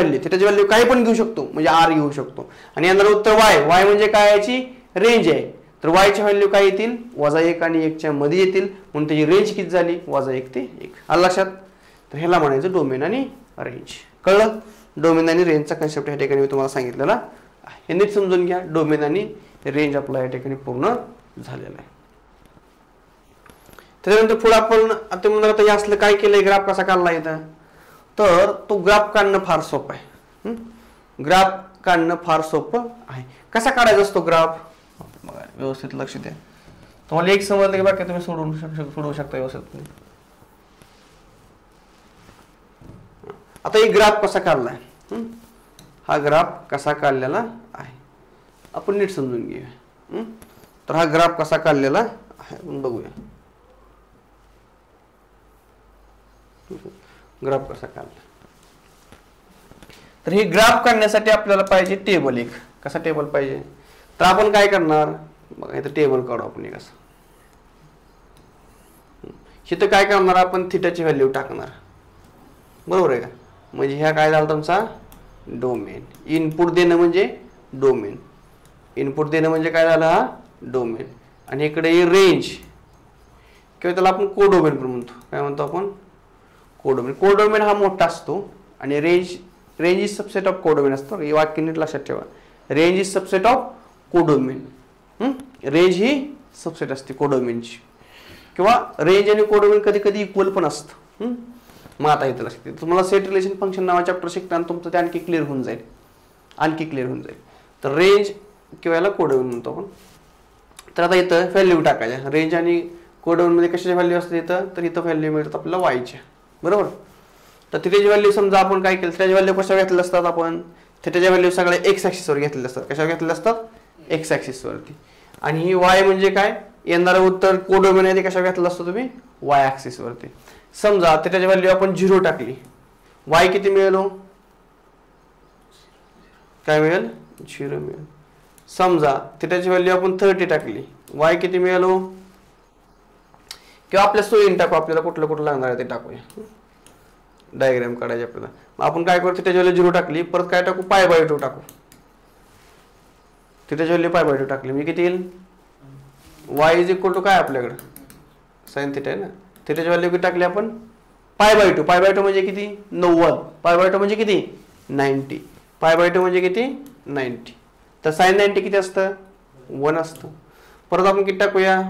व्हॅल्यू काही पण घेऊ शकतो म्हणजे r घेऊ शकतो. आणि येणार उत्तर y म्हणजे काय याची रेंज आहे. तर y ची व्हॅल्यू काय येतील -1 आणि 1 च्या मध्ये येतील. म्हणून त्याची रेंज किती झाली -1 ते 1. आलं लक्षात. तर ह्याला म्हणायचं डोमेन आणि रेंज. कळलं. डोमेन आणि रेंजचा कन्सेप्ट या ठिकाणी मी तुम्हाला सांगितलेला आहे. हे नीट समजून घ्या. डोमेन आणि रेंज आपला या ठिकाणी पूर्ण झालेला आहे. त्याच्यानंतर पुढे आपण आता म्हणणार हे असलं काय केलंय ग्राफ कसा काढला इथं. तर तो ग्राफ काढणं फार सोपं आहे. ग्राफ काढणं फार सोपं आहे. कसा काढायचा असतो ग्राफ बघा व्यवस्थित लक्ष द्या. तुम्हाला एक समजलं की बाकी तुम्ही सोडवू शकता व्यवस्थित. आता एक ग्राफ कसा काढलाय हा ग्राफ कसा काढलेला आहे आपण नीट समजून घेऊया. तर हा ग्राफ कसा काढलेला आहे बघूया. ग्राफ कसा काढला तर हे ग्राफ काढण्यासाठी आपल्याला पाहिजे टेबल. एक कसा टेबल पाहिजे तर आपण काय करणार बघा इथं टेबल काढू आपण एक असं. इथं काय करणार आपण थिटाची व्हॅल्यू टाकणार बरोबर आहे का. म्हणजे ह्या काय झालं तुमचा डोमेन. इनपुट देणं म्हणजे डोमेन. इनपुट देणं म्हणजे काय झालं हा डोमेन. आणि इकडे रेंज किंवा त्याला आपण कोडोमेन पण म्हणतो. काय म्हणतो आपण कोडोमेन. कोडोमेन हा मोठा असतो आणि range is subset of codomain असतो. हे वाक्य नीट लक्षात ठेवा. Range is subset of codomain. Range he subset असते कोडोमेनची किंवा रेंज आणि कोडोमेन कधी कधी इक्वल पण असतं. मग आता इथं लक्षात तुम्हाला सेट रिलेशन फंक्शन नावा चॅप्टर शिकताना तुमचं ते आणखी क्लिअर होऊन जाईल. तर रेंज किंवा याला कोडोमेन म्हणतो आपण. तर आता इथं व्हॅल्यू टाकायच्या. रेंज आणि कोडोमेन मध्ये कशाच्या व्हॅल्यू असते इथं तर इथं व्हॅल्यू मिळतात आपल्याला वायच्या बरोबर. तर थिटाची व्हॅल्यू समजा आपण काय केलं थिटाची व्हॅल्यू कशा घेतल्या असतात आपण थिटाच्या व्हॅल्यू सगळ्या एक्स ऍक्सिस वर घेतलेल्या असतात. कशा घेतलेल्या असतात एक्स ऍक्सिस वरती. आणि ही वाय म्हणजे काय येणारं उत्तर कोडोमेन आहे ते कशा घेतलं असतं तुम्ही वाय ऍक्सिस वरती. समजा थिटाची व्हॅल्यू आपण 0 टाकली वाय किती मिळेल काय मिळेल 0 मिळेल. समजा थिटाची व्हॅल्यू आपण 30 टाकली वाय किती मिळेल किंवा आपल्या सोयीने टाकू. आपल्याला कुठलं लागणार आहे ते टाकूया. डायग्राम काढायचे आपल्याला. आपण काय करू थिटाची व्हॅल्यू 0 टाकली परत काय टाकू π/2 टाकू. थिटाची व्हॅल्यू π/2 टाकली म्हणजे किती येईल y काय आपल्याकडे साइन थिटा आहे ना. थिटाची व्हॅल्यू किती टाकली आपण π/2 म्हणजे किती 90. π/2 म्हणजे किती 90. π/2 म्हणजे किती 90. तर साइन 90 किती असतं 1 असतं. परत आपण किती टाकूया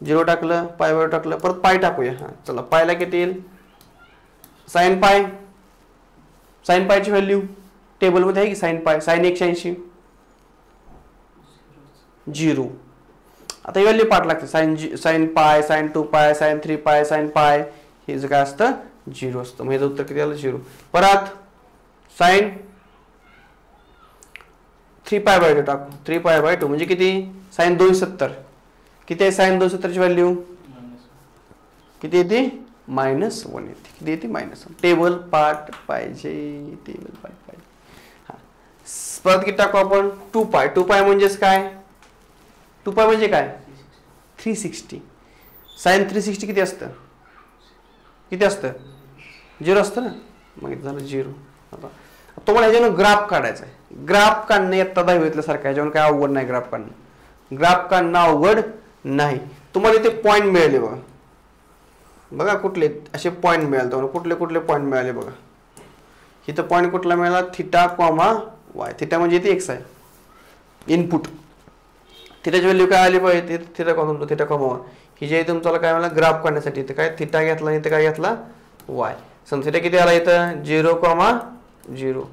0 टाकलं π/2 टाकलं परत पाय टाकूया. हा चला पायला किती येईल साइन पाय ची व्हॅल्यू टेबलमध्ये आहे की साइन पाय, साइन 180 0. आता ही व्हॅल्यू पाठ लागते, साइन पाय, साइन 2 पाय, साइन 3 पाय, साइन पाय, हे जे काय असतं 0 असतं. मग याचं उत्तर किती आलं 0. परत साइन 3 पाय बाय 2 टाकू, 3 पाय बाय 2 म्हणजे किती, साइन 270. किती आहे साइन 270 ची व्हॅल्यू, किती येते -1 येते. किती येते -1. टेबल पाठ पाहिजे, टेबल पाठ पाहिजे. हा परत किती टाकू आपण, 2 पाय. 2 पाय म्हणजेच काय, 2 पाय म्हणजे काय 360. साइन 360 किती असतं, किती असतं 0 असतं ना. मग झालं 0. आता तुम्हाला ह्याच्यानं ग्राफ काढायचा आहे. ग्राफ काढणं येतात 10वीतल्या सारखं, ह्याच्यावर काय अवघड नाही. ग्राफ काढणं, ग्राफ काढणं अवघड नाही. तुम्हाला इथे पॉईंट मिळाले बघा, बघा कुठले असे पॉईंट मिळाले तुम्हाला, कुठले कुठले पॉईंट मिळाले बघा. इथं पॉईंट कुठला मिळाला, थिटा कॉमा वाय. थिटा म्हणजे इथे एक्स आहे इनपुट, थिटाची व्हॅल्यू काय आली पाहिजे, theta comma, theta comma y. ही जे तुमच्याला काय मिळालं ग्राफ काढण्यासाठी, इथे काय थिटा घेतला, इथे काय घेतला वाय. समजा थिटा किती आला इथं 0,0.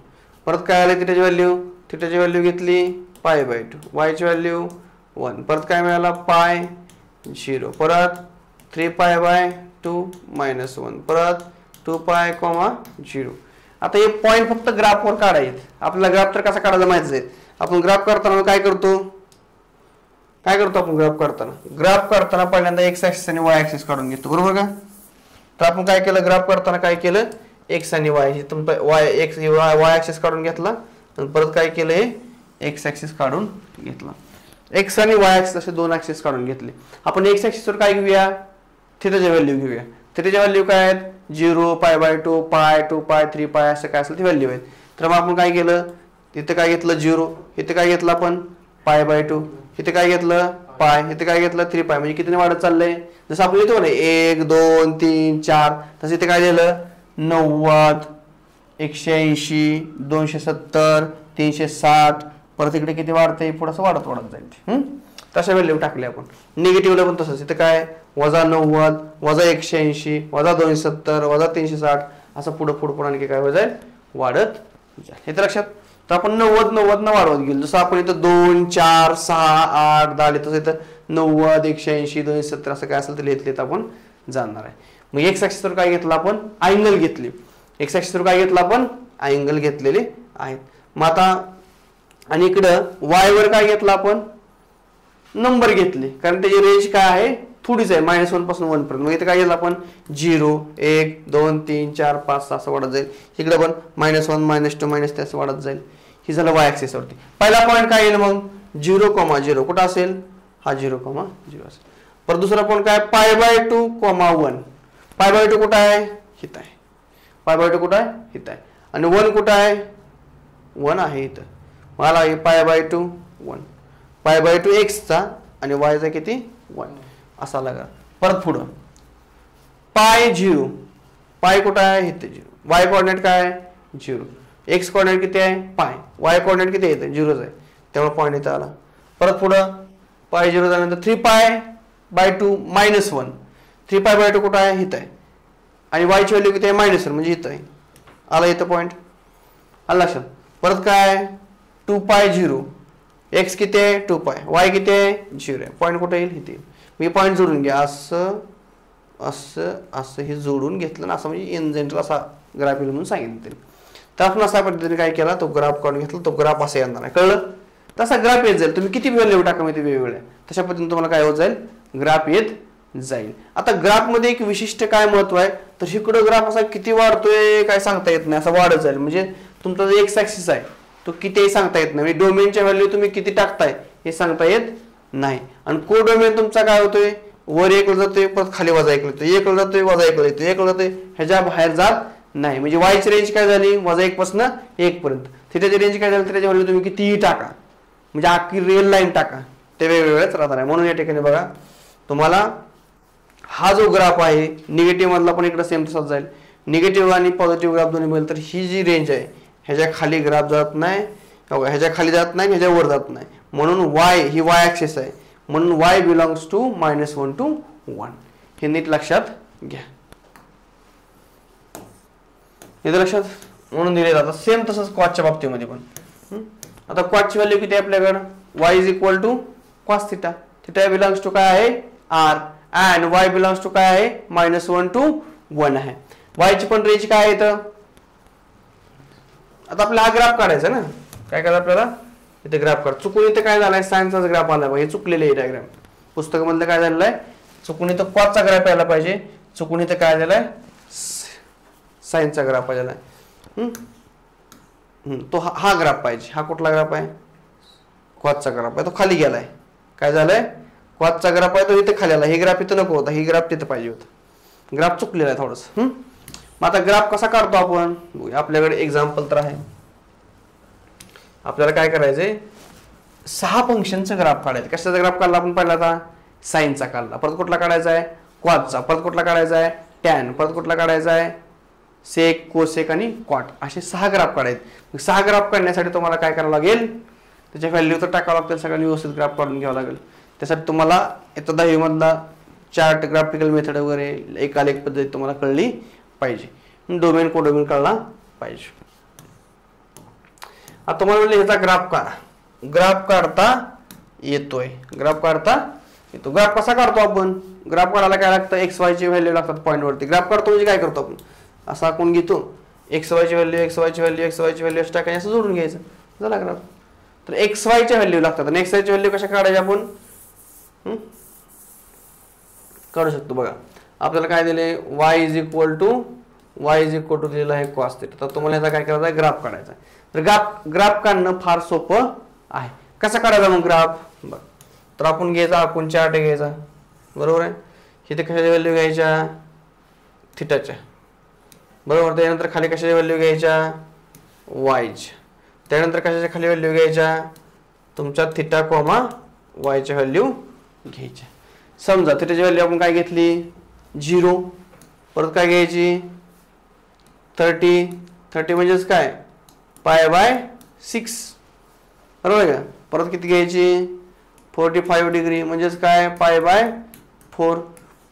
परत काय आलं थिटाची व्हॅल्यू, थिटाची व्हॅल्यू घेतली पाय बाय 2, वायची व्हॅल्यू 1. परत काय मिळाला पाय 0. परत 3 पाय बाय 2 -1. परत 2 पाय कॉमा 0. आता हे पॉईंट फक्त ग्राफवर काढायचे. आपल्याला ग्राफ तर कसा काढायला माहिती आहे. आपण ग्राफ करताना काय करतो, काय करतो आपण ग्राफ करताना, ग्राफ करताना पहिल्यांदा एक्स ऍक्सिस आणि वाय ऍक्सिस काढून घेतो, बरोबर का. तर आपण काय केलं, ग्राफ करताना काय केलं, एक्स आणि Y, Y x Y axis काढून घेतला आणि परत काय केलं, हे एक्स ऍक्सिस काढून घेतला. एक्स आणि वाय ऍक्सिस असे दोन ऍक्सिस काढून घेतले. आपण एक्स ऍक्सिसवर काय घेऊया, थिटाची व्हॅल्यू घेऊया. थिटाची व्हॅल्यू काय आहेत 0, पाय बाय 2, पाय 2 पाय 3 पाय असं काय असेल ती व्हॅल्यू आहेत. तर मग आपण काय केलं, तिथे काय घेतलं 0, इथे काय घेतलं आपण पाय बाय 2, इथे काय घेतलं पाय, इथे काय घेतलं 3 पाय. म्हणजे कितीने वाढत चाललंय, जसं आपण लिहितो ना 1 2 3 4, तसं इथे काय लिहिलं 90, 180, 270, 360. परत इकडे किती वाढतंय, पुढं वाढत वाढत जाईल. तशा व्हॅल्यू टाकले आपण. निगेटिव्हला पण तसंच, इथं काय -90, -180, -270, -360 असं पुढं पुढं आणखी काय होत जाईल, वाढत जाईल. हे तर लक्षात. तर आपण 90 न वाढवत गेलो. जसं आपण इथं 2 4 6 8 10 तसं इथं 90 180 270 असं काय असेल तर लिहित आपण जाणार आहे. मग एक्स ऍक्सिसवर काय घेतलं आपण, अँगल घेतली. एक्स ऍक्सिसवर काय घेतलं आपण, अँगल घेतलेले आहेत. मग आता आणि इकडं वाय वर काय घेतलं आपण, नंबर घेतले, कारण त्याची रेंज काय आहे थोडीच आहे, -1 पासून 1 पर्यंत. मग इथे काय घेतलं आपण 0 1 2 3 4 5 6 असं वाढत जाईल. इकडे पण -1 -2 -3 असं वाढत जाईल. ही झालं वाय ऍक्सिस वरती. पहिला पॉईंट काय येईल मग 0,0 कुठं असेल, हा 0,0 असेल. परत दुसरा पॉईंट काय पाय बाय 2, 1. पाय बाय 2 कुठं आहे, हित आहे. पाय बाय 2 कुठं आहे, हित आहे. आणि 1 कुठं आहे, 1 आहे इथं. मला पाय बाय 2 1, पाय बाय 2 एक्सचा आणि वायचा किती 1 असा लागा. परत पुढं पाय 0, पाय कुठं आहे इथे 0, वाय कोऑर्डिनेट काय आहे 0, एक्स कोऑर्डिनेट किती आहे पाय, वाय कोऑर्डिनेट किती येते 0च आहे, त्यामुळे पॉईंट इथं आला. परत पुढं पाय 0 झाल्यानंतर 3 पाय बाय 2 -1, 3 पाय बाय 2 कुठं आहे इथं आहे आणि वायची व्हॅल्यू किती आहे -1 म्हणजे इथं आहे. आला इथं पॉईंट, आला लक्षात. परत काय 2 पाय 0, एक्स किती आहे 2 पाय, वाय किती आहे 0 आहे. पॉईंट कुठे येईल इथे. मी पॉईंट जोडून घ्या, असं असं असं हे जोडून घेतलं ना, असं म्हणजे इन जनरल असा ग्राफ येईल म्हणून सांगितलं. तर आपण अशा पद्धतीने काय केला, तो ग्राफ काढून घेतला, तो ग्राफ असा येणार आहे, कळलं. तसा ग्राफ येत जाईल, तुम्ही किती व्हॅल्यू टाका माहिती वेगवेगळ्या, तशा पद्धतीने तुम्हाला काय होत जाईल, ग्राफ येत जाईल. आता ग्राफ मध्ये एक विशिष्ट काय महत्व आहे, तर इकडं ग्राफ असा किती वाढतोय काय सांगता येत नाही, असं वाढत जाईल. म्हणजे तुमचा जो एक्स ऍक्सिस आहे तो कितीही सांगता येत नाही, डोमेनच्या व्हॅल्यू तुम्ही किती टाकताय हे सांगता येत नाही. आणि को डोमेन तुमचा काय होतोय, वर 1 जातोय, परत खाली वजा 1 येतोय, 1 जातोय वजा 1 येतोय, 1 जातोय, ह्याच्या बाहेर जात नाही. म्हणजे वायची रेंज काय झाली -1 पासून 1 पर्यंत. थिटाची रेंज काय झाली, त्याच्या व्हॅल्यू तुम्ही कितीही टाका, म्हणजे अख्खी रिअल लाईन टाका, ते वेगवेगळेच राहणार आहे. म्हणून या ठिकाणी बघा तुम्हाला हा जो ग्राफ आहे निगेटिव्ह मधला पण इकडे सेम तसाच जाईल. निगेटिव्ह आणि पॉझिटिव्ह ग्राफ दोन्ही मिळेल, तर ही जी रेंज आहे ह्याच्या खाली ग्राफ जात नाही, ह्याच्या खाली जात नाही, ह्याच्या वर जात नाही. म्हणून वाय ही वाय ऍक्सिस आहे, म्हणून वाय बिलॉंग्स टू -1 to 1. हे नीट लक्षात घ्या. हे लक्षात म्हणून दिले जातात. सेम तसंच कॉसच्या बाबतीमध्ये पण. आता कॉसची व्हॅल्यू किती आहे आपल्याकडं, y is equal to cos theta. Theta belongs to काय आहे r and y belongs to काय आहे -1 to 1 आहे. y ची पण रेंज काय आहे इथं. आता आपल्याला हा ग्राफ काढायचा ना, काय करायचं आपल्याला इथे ग्राफ काढ. चुकून इथे काय झालाय सायन्सचा ग्राफ आला पाहिजे, चुकलेले आहे डायग्राम पुस्तकामधलं. काय झालेलं आहे चुकून इथं कॉसचा ग्राफ यायला पाहिजे, चुकून इथे काय झालंय सायन्सचा ग्राफ आलेला आहे. तो हा ग्राफ पाहिजे. हा कुठला ग्राफ आहे, कॉसचा ग्राफ आहे, तो खाली गेलाय. काय झालंय कॉसचा ग्राफ आहे तो इथे खाली आला. हे ग्राफ इथं नको होता, ही ग्राफ तिथं पाहिजे होता. ग्राफ चुकलेला आहे थोडस. मग आता ग्राफ कसा काढतो आपण, आपल्याकडे एक्झाम्पल तर आहे. आपल्याला काय करायचंय 6 फंक्शनचा ग्राफ काढायचा. कशाचा ग्राफ काढला आपण पहिला, आता साइनचा काढला, परत कुठला काढायचा आहे कॉसचा, परत कुठला काढायचा आहे टॅन, परत कुठला काढायचा आहे सेक, कोसेक आणि कॉट. असे 6 ग्राफ काढायचे. 6 ग्राफ काढण्यासाठी तुम्हाला काय करावं लागेल, त्याच्या व्हॅल्यू तर टाकावं लागतील, सगळ्यांनी व्यवस्थित ग्राफ काढून घ्यावं लागेल. त्यासाठी तुम्हाला येतो 10वी मधला चार्ट, ग्राफिकल मेथड वगैरे एकाला एक पद्धत तुम्हाला कळली पाहिजे. डोमेन कोडोमेन कळला पाहिजे. आता तुम्हाला म्हणलं ह्याचा ग्राफ काढा. ग्राफ काढता येतोय, ग्राफ काढता येतो. ग्राफ कसा काढतो आपण, ग्राफ काढायला काय लागतं एक्स वाय ची व्हॅल्यू लागतात पॉईंट वरती. ग्राफ काढतो म्हणजे काय करतो आपण, असा आपण घेतो एक्स वाय ची व्हॅल्यू, एक्स वाय ची व्हॅल्यू, एक्स वाय ची व्हॅल्यू टाकायची, असं जोडून घ्यायचं, झाला ग्राफ. तर एक्स वाय च्या व्हॅल्यू लागतात आणि एक्स वाय ची व्हॅल्यू कशा काढायच्या आपण काढू शकतो. बघा आपल्याला काय दिले y इज इक्वल टू दिलेला आहे कॉस थिटा. तर तुम्हाला याचा काय करायचा आहे ग्राफ काढायचा आहे. तर ग्राफ काढणं फार सोपं आहे. कसा काढायचा मग ग्राफ, बघ तर आपण घ्यायचा आखून चार्ट घ्यायचा, बरोबर आहे. इथे कशाच्या व्हॅल्यू घ्यायच्या थिटाच्या, बरोबर. त्यानंतर खाली कशाच्या व्हॅल्यू घ्यायच्या वायच्या, त्यानंतर कशाच्या खाली व्हॅल्यू घ्यायच्या तुमच्या थिटा कॉमा वायच्या व्हॅल्यू घ्यायच्या. समजा थिटाची व्हॅल्यू आपण काय घेतली 0, परत काय घ्यायची 30 म्हणजेच काय π/6, बरोबर आहे का. परत किती घ्यायची 45 डिग्री म्हणजेच काय π/4.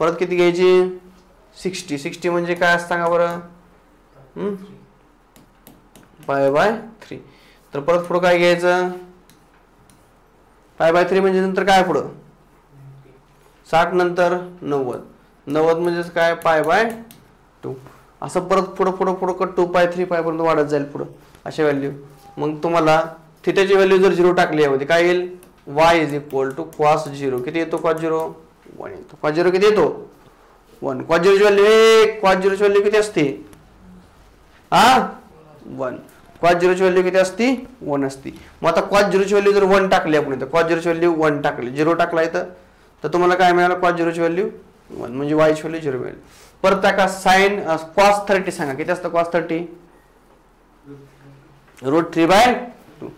परत किती घ्यायची 60 म्हणजे काय असतं सांगा बरं π/3. तर परत पुढं काय घ्यायचं π/3 म्हणजे नंतर काय पुढं 60 नंतर 90 म्हणजेच काय π/2. असं परत पुढं 2π3 पर्यंत वाढत जाईल पुढं अशा व्हॅल्यू. मग तुम्हाला थिटाची व्हॅल्यू जर 0 टाकली यामध्ये काय येईल y is equal to cos 0. किती येतो cos 0 1 येतो. cos 0 किती येतो 1. cos 0 ची व्हॅल्यू 1, cos 0 ची व्हॅल्यू किती असते 1. cos 0 ची व्हॅल्यू किती असते 1 असते. मग आता cos 0 ची व्हॅल्यू जर 1 टाकली आपण इथं, cos 0 ची व्हॅल्यू 1 टाकली, 0 टाकला इथं, तर तुम्हाला काय मिळालं cos 0 ची व्हॅल्यू 1 म्हणजे y ची व्हॅल्यू 0 मिळेल. परत त्या का साइन cos 30 सांगा किती असतं cos 30 √3/2.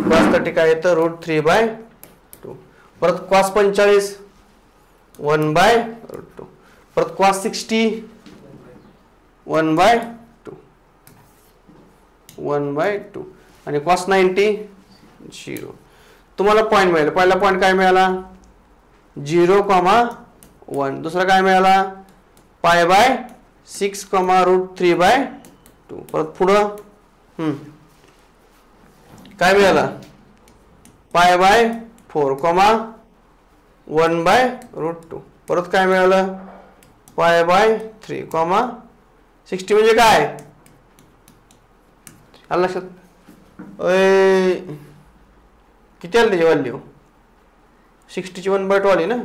cos 30 काय येतं √3/2. परत cos 45 1/2. परत cos 60 1/2 आणि cos 90 0. तुम्हाला पॉईंट मिळेल. पहिला पॉईंट काय मिळाला 0,1. दुसरा काय मिळाला π/6, √3/2. परत पुढं काय मिळाला π/4, 1/√2. परत काय मिळालं π/3, 60 म्हणजे काय आलं लक्षात. किती आली त्याची व्हॅल्यू 60 ची 1/2 आली ना,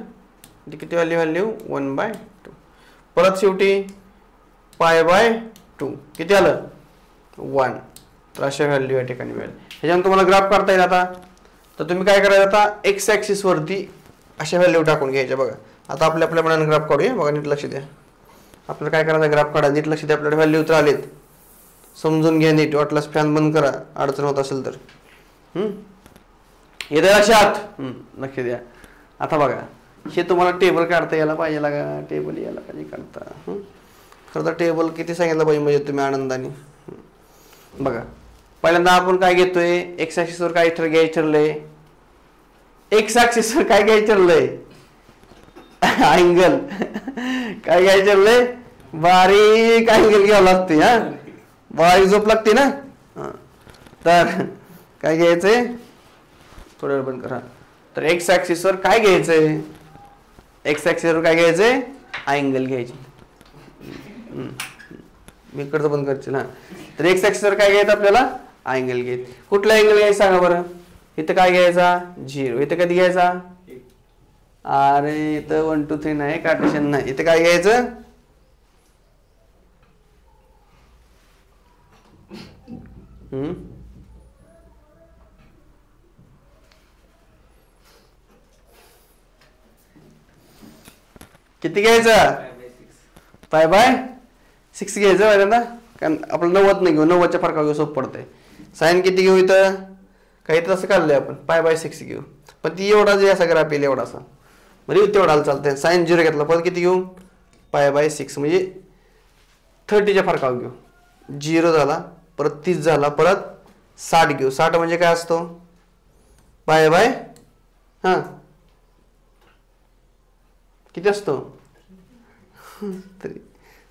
किती व्हॅल्यू 1/2. परत शेवटी π/2 किती आलं 1. तर अशा व्हॅल्यू या ठिकाणी मिळेल. ह्याच्यानं तुम्हाला ग्राफ काढता येईल. आता तर तुम्ही काय करायचं आता एक्स ॲक्सिस वरती अशा व्हॅल्यू टाकून घ्यायच्या. बघा आता आपल्या मनाने ग्राफ काढूया. बघा नीट लक्ष द्या. आपल्याला काय करायचं ग्राफ काढा, नीट लक्ष द्या. आपल्याला व्हॅल्यू तर आलेत, समजून घ्या नीट. वाटल्यास फॅन बंद करा अडचण होत असेल तर. येते लक्षात लक्ष द्या. आता बघा हे तुम्हाला टेबल काढता यायला पाहिजे लागा, टेबल यायला पाहिजे काढता. खरं तर टेबल किती सांगितलं पाहिजे म्हणजे तुम्ही आनंदाने. बघा पहिल्यांदा आपण काय घेतोय एक्स ॲक्सिस वर काय घ्यायचं ठरलंय, एक्स ॲक्सिस वर काय घ्यायचं ठरलंय अँगल. काय घ्यायचं ठरलंय बारीक अँगल घ्यावं लागतोय. वाय झोप लागते ना. तर काय घ्यायचंय, थोडं वेळ बंद करा. तर एक्स ऍक्सिसवर काय घ्यायचंय, एक्स ऍक्सिसवर काय घ्यायचंय, अँगल घ्यायची. मी इकडचं बंद करायचं ना. तर एक्स ऍक्सिसवर काय घ्यायचं आपल्याला, अँगल घ्यायचं. कुठला अँगल घ्यायचा सांगा बरं. इथं काय घ्यायचा, 0. इथं कधी घ्यायचा, अरे इथं 1 2 3 नाही, कार्टेशियन नाही. इथं काय घ्यायचं, किती घ्यायचं, π/6 घ्यायचं पहिल्यांदा. कारण आपलं 90 नाही घेऊ, 90च्या फरका घेऊ, सोपं पडतंय. साईन किती घेऊ इथं, काही तर असं काढलंय आपण, π/6 घेऊ. पण ती एवढा जे असा ग्राफ येईल एवढासा, म्हणजे तेवढा चालतंय. साईन 0 घेतला, परत किती घेऊ, π/6 म्हणजे 30च्या फरकावर घेऊ. 0 झाला, परत 30 झाला, परत 60 घेऊ. 60 म्हणजे काय असतो, हां किती असतो,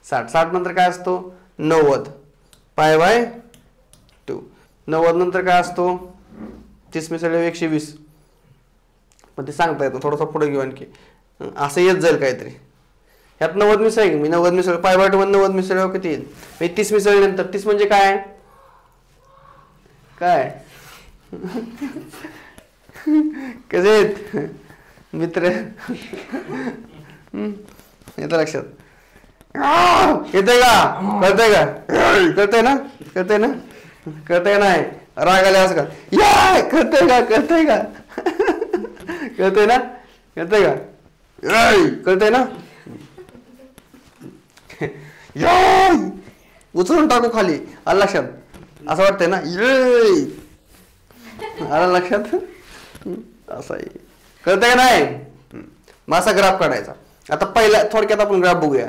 60 नंतर काय असतो, 90, π/2. 90 नंतर काय असतो, 30 मिसळले 120. पण ते सांगता येतं, थोडंसं पुढे घेऊ आणखी, असं येत जाईल काहीतरी. ह्यात 90 मिसळ, मी 90 मिसळ, π/2 90 मिसळ किती येईल, मी 30 मिसळल्यानंतर 30 म्हणजे काय, काय कसे आहेत मित्र, येतं लक्षात, येतंय का, कळतंय का, कळतंय ना, कळतंय ना, कळतंय नाही, राग आले असं का, या कळतंय का, कळतंय का, कळतंय ना, कळतंय का, कळतंय ना, उचलून टाकू खाली, आलं लक्षात, असं वाटतंय ना, आलं लक्षात, असं आहे, कळतंय का नाही. मग असा ग्राफ काढायचा. आता पहिला थोडक्यात आपण ग्राफ बघूया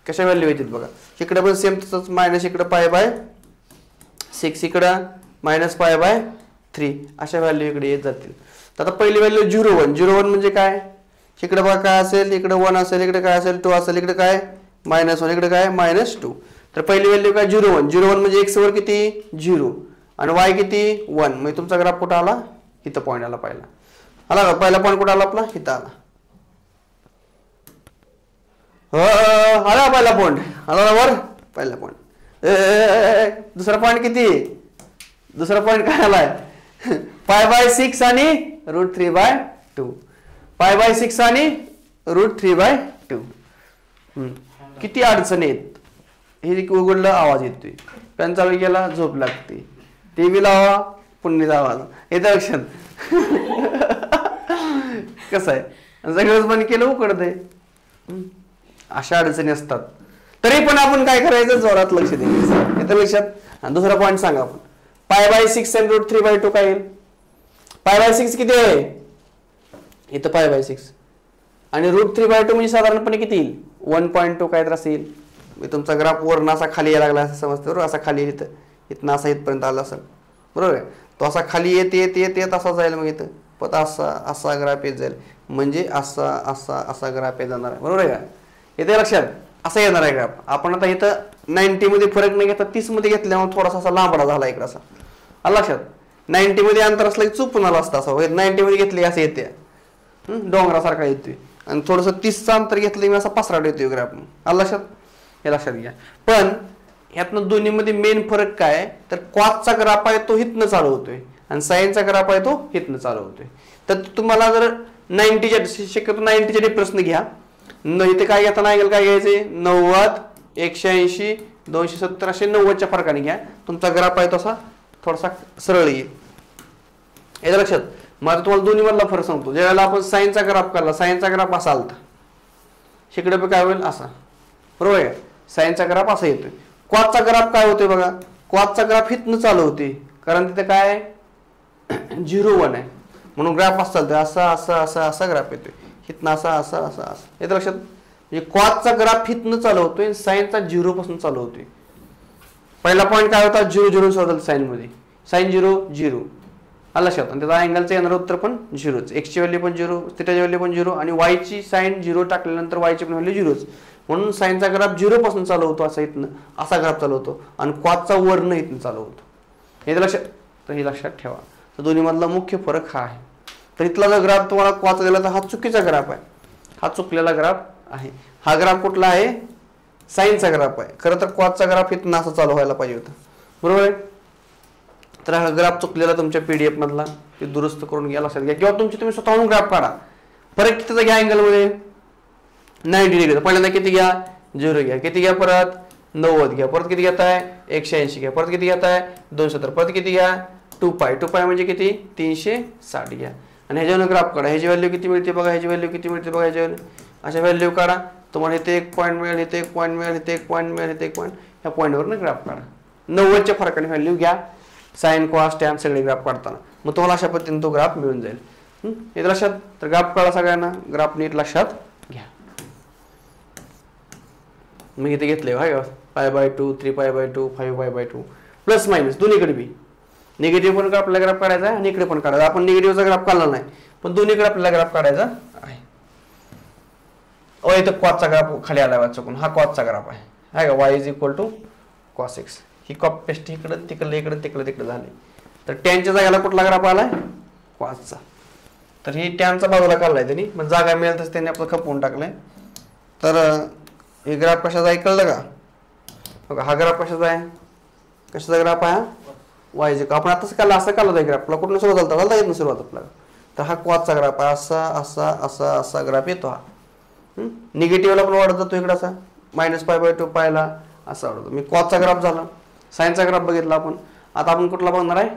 कशा व्हॅल्यू येतील बघा. इकडे पण सेम तसंच, मायनस इकडं π/6, इकडं -π/3, अशा व्हॅल्यू इकडे येत जातील. तर आता पहिली व्हॅल्यू 0 1 म्हणजे काय, इकडे बघा काय असेल, इकडे 1 असेल, इकडे काय असेल 2 असेल, इकडे काय -1, इकडे काय -2. तर पहिली व्हॅल्यू काय 0 1 म्हणजे x वर किती 0 आणि y किती 1. म्हणजे तुमचा ग्राफ कुठं आला, इथं पॉईंट आला पहिला. आला का पहिला पॉईंट कुठं आला आपला, इथं आला. आला पहिला पॉईंट, आला ना वर पहिला पॉईंट. दुसरा पॉईंट किती, दुसरा पॉईंट काय आलाय, π/6 आणि √3/2, π/6 आणि √3/2. किती अडचणी आहेत, हे उघडलं आवाज येतोय, पॅन चालू केला झोप लागते, टीव्ही लावा पुन्हा आवाज येतं लक्षात. कसं आहे, सगळंच बंद केलं उकडतंय, अशा अडचणी असतात. तरी पण आपण काय करायचं, जोरात लक्ष द्यायचं, येतं लक्षात. आणि दुसरा पॉईंट सांगा आपण, π/6 आणि √3/2 काय येईल, π/6 किती आहे, इथं π/6 आणि √3/2 म्हणजे साधारणपणे किती येईल, 1.2 काय तर असेल. तुमचा ग्राफ वरून असा खाली यायला लागला असं समजतं बरोबर, असा खाली इथं इथनं असा इथपर्यंत आला असेल बरोबर आहे. तो असा खाली येत येत येत येत असा जाईल, मग इथं पता असा असा ग्राफ येत जाईल, म्हणजे असा असा असा ग्राफ येत जाणार आहे बरोबर आहे का, येते लक्षात. असा येणार आहे ग्राफ. आपण आता इथं 90 मध्ये फरक नाही घेता 30 मध्ये घेतल्यामुळे थोडासा असा लांबडा झाला इकडे असा, आला लक्षात. 90 मध्ये अंतर असलं की चुकून आला असता, असं 90 मध्ये घेतले असं येते, डोंगरासारखा येतोय. आणि थोडंसं 30चं अंतर घेतलं की असा पसराट येतोय ग्राफ, आला लक्षात. हे लक्षात घ्या. पण ह्यातनं दोन्हीमध्ये मेन फरक काय, तर कॉसचा ग्राफ आहे तो हितनं चालू होतोय आणि साईनचा ग्राफ आहे तो हितनं चालू होतोय. तर तुम्हाला जर 90च्या शक्यतो 90च्या डिफरन्सने घ्या. इथे काय घेताना अँगल काय घ्यायचे, 90 180 270 असे 90च्या फरकाने घ्या. तुमचा ग्राफ आहे तसा थोडासा सरळ येईल, याच्या लक्षात. मग आता तुम्हाला दोन्ही मधला फरक सांगतो. ज्यावेळेला आपण साईनचा ग्राफ काढला, साईनचा ग्राफ असा आलता, इकडे पण काय होईल असा बरोबर आहे. साईनचा ग्राफ असा येतोय. कॉसचा ग्राफ काय होतोय बघा, कॉसचा ग्राफ हितनं चालू होते कारण तिथे काय 0 1 आहे म्हणून ग्राफ असा चालतोय, असा असा असा असा ग्राफ येतोय, हितनं असा असा असा असा येतं लक्षात. म्हणजे कॉसचा ग्राफ हितनं चालू होतोय, साईनचा 0 पासून चालू होतोय. पहिला पॉईंट काय होता 0 0 शोधल साईन मध्ये, साईन 0 0 आला लक्षात. आणि त्याचा अँगलचं येणार उत्तर पण 0च, एक्सची व्हॅल्यू पण 0, थिटाची व्हॅल्यू पण 0 आणि वायची साईन 0 टाकल्यानंतर वायची पण व्हॅल्यू 0च. म्हणून साईनचा ग्राफ 0 पासून चालू होतो, असा इथनं असा ग्राफ चालू होतो आणि कॉसचा वर्ण इथून चालू होतो. हे लक्षात ठेवा. तर दोन्ही मधला मुख्य फरक हा आहे. तर इथला जो ग्राफ तुम्हाला कॉसचा दिला तर हा चुकीचा ग्राफ आहे, हा चुकलेला ग्राफ आहे. हा ग्राफ कुठला आहे? साईनचा ग्राफ आहे. खरं तर कॉसचा ग्राफ इथनं असं चालू व्हायला पाहिजे होता, बरोबर आहे. तर हा ग्राफ चुकलेला तुमच्या PDF मधला ते दुरुस्त करून घ्या, लक्षात घ्या. किंवा तुम्ही स्वतःहून ग्राफ काढा. फरक कितीचा घ्या अँगलमध्ये? 90 डिग्री. पहिल्यांदा किती घ्या? 0 घ्या. किती घ्या? परत 90 घ्या. परत किती घेताय? 180 घ्या. परत किती घेताय? 270. परत किती घ्या? 2π म्हणजे किती? 360 घ्या. आणि ह्याच्यावर ग्राफ काढा. ह्याची व्हॅल्यू किती मिळते बघा, ह्याची व्हॅल्यू किती मिळते बघा. ह्याच्यावर अशा व्हॅल्यू काढा. तुम्हाला इथे 1 पॉईंट मिळेल, इथे 1 पॉईंट मिळेल, इथे 1 पॉईंट मिळेल, इथे 1 पॉईंट. ह्या पॉईंटवरनं ग्राफ काढा. 90च्या फरकाने व्हॅल्यू घ्या. साइन कॉस टॅन सगळे ग्राफ काढताना मग तुम्हाला अशा पद्धतीने तो ग्राफ मिळून जाईल. हे लक्षात. तर ग्राफ काढा सगळ्यांना, ग्राफ नीट लक्षात घ्या. मग इथे घेतले π/2, 3π/2, 5π/2 प्लस मायनस दोन्हीकडे बी. निगेटिव्ह पण आपल्याला ग्राफ काढायचा आहे आणि इकडे पण काढायचा. आपण निगेटिव्हचा ग्राफ काढला नाही, पण दोन्हीकडे आपल्याला ग्राफ काढायचा आहे. इथं कॉसचा ग्राफ खाली आला चुकून, हा कॉसचा ग्राफ आहे का. y = cos x. ही कॉपी पेस्ट इकडं तिकडं झाले. तर टॅनच्या जागेला कुठला ग्राफ आलाय? कॉसचा. तर ही टॅनचा बाजूला काढलाय त्यांनी, मग जागा मिळेल तसं त्यांनी आपलं खपवून टाकलंय. तर हे ग्राफ कशाचा आहे कळलं का? बघा हा ग्राफ कशाचा आहे? कशाचा ग्राफ आहे? वायजे. आपण आताच काढला, असं काढला ग्राफ. आपला कुठून सुरुवात झाला? येत सुरुवात आपल्याला. तर हा कॉसचा ग्राफ आहे. असा ग्राफ येतो हा. निगेटिव्हला पण वाढत जातो इकडे असा, -π/2 पायला असा वाढतो. मी कॉसचा ग्राफ झाला. साईनचा ग्राफ बघितला आपण. आता आपण कुठला बघणार आहे?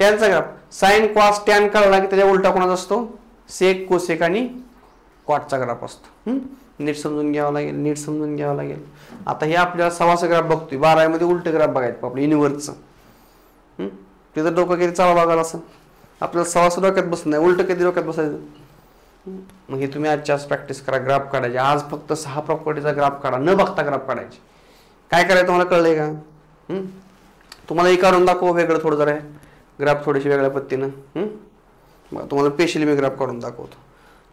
टॅनचा ग्राफ. साइन कॉस टॅन काढला की त्याच्या उलटा कोणाचा असतो? सेक, कोसेक आणि कॉटचा ग्राफ असतो. नीट समजून घ्यावं लागेल. आता हे आपल्याला सवासा ग्राफ बघतोय. 12 मध्ये उलट ग्राफ बघायचं आपलं युनिव्हर्सचं. तिथं डोकं किती चालू बघायला असं आपल्याला सवासा डोक्यात बसत नाही, उलट कधी डोक्यात बसायचं. मग हे तुम्ही आजच्या आज प्रॅक्टिस करा. ग्राफ काढायचे. आज फक्त 6 प्रॉपर्टीचा ग्राफ काढा, न बघता ग्राफ काढायचे. काय करायचं तुम्हाला कळलंय का? तुम्हाला हे काढून दाखव वेगळं थोडं जरा ग्राफ, थोडीशी वेगळ्या पद्धतीनं. तुम्हाला स्पेशली मी ग्राफ काढून दाखवतो.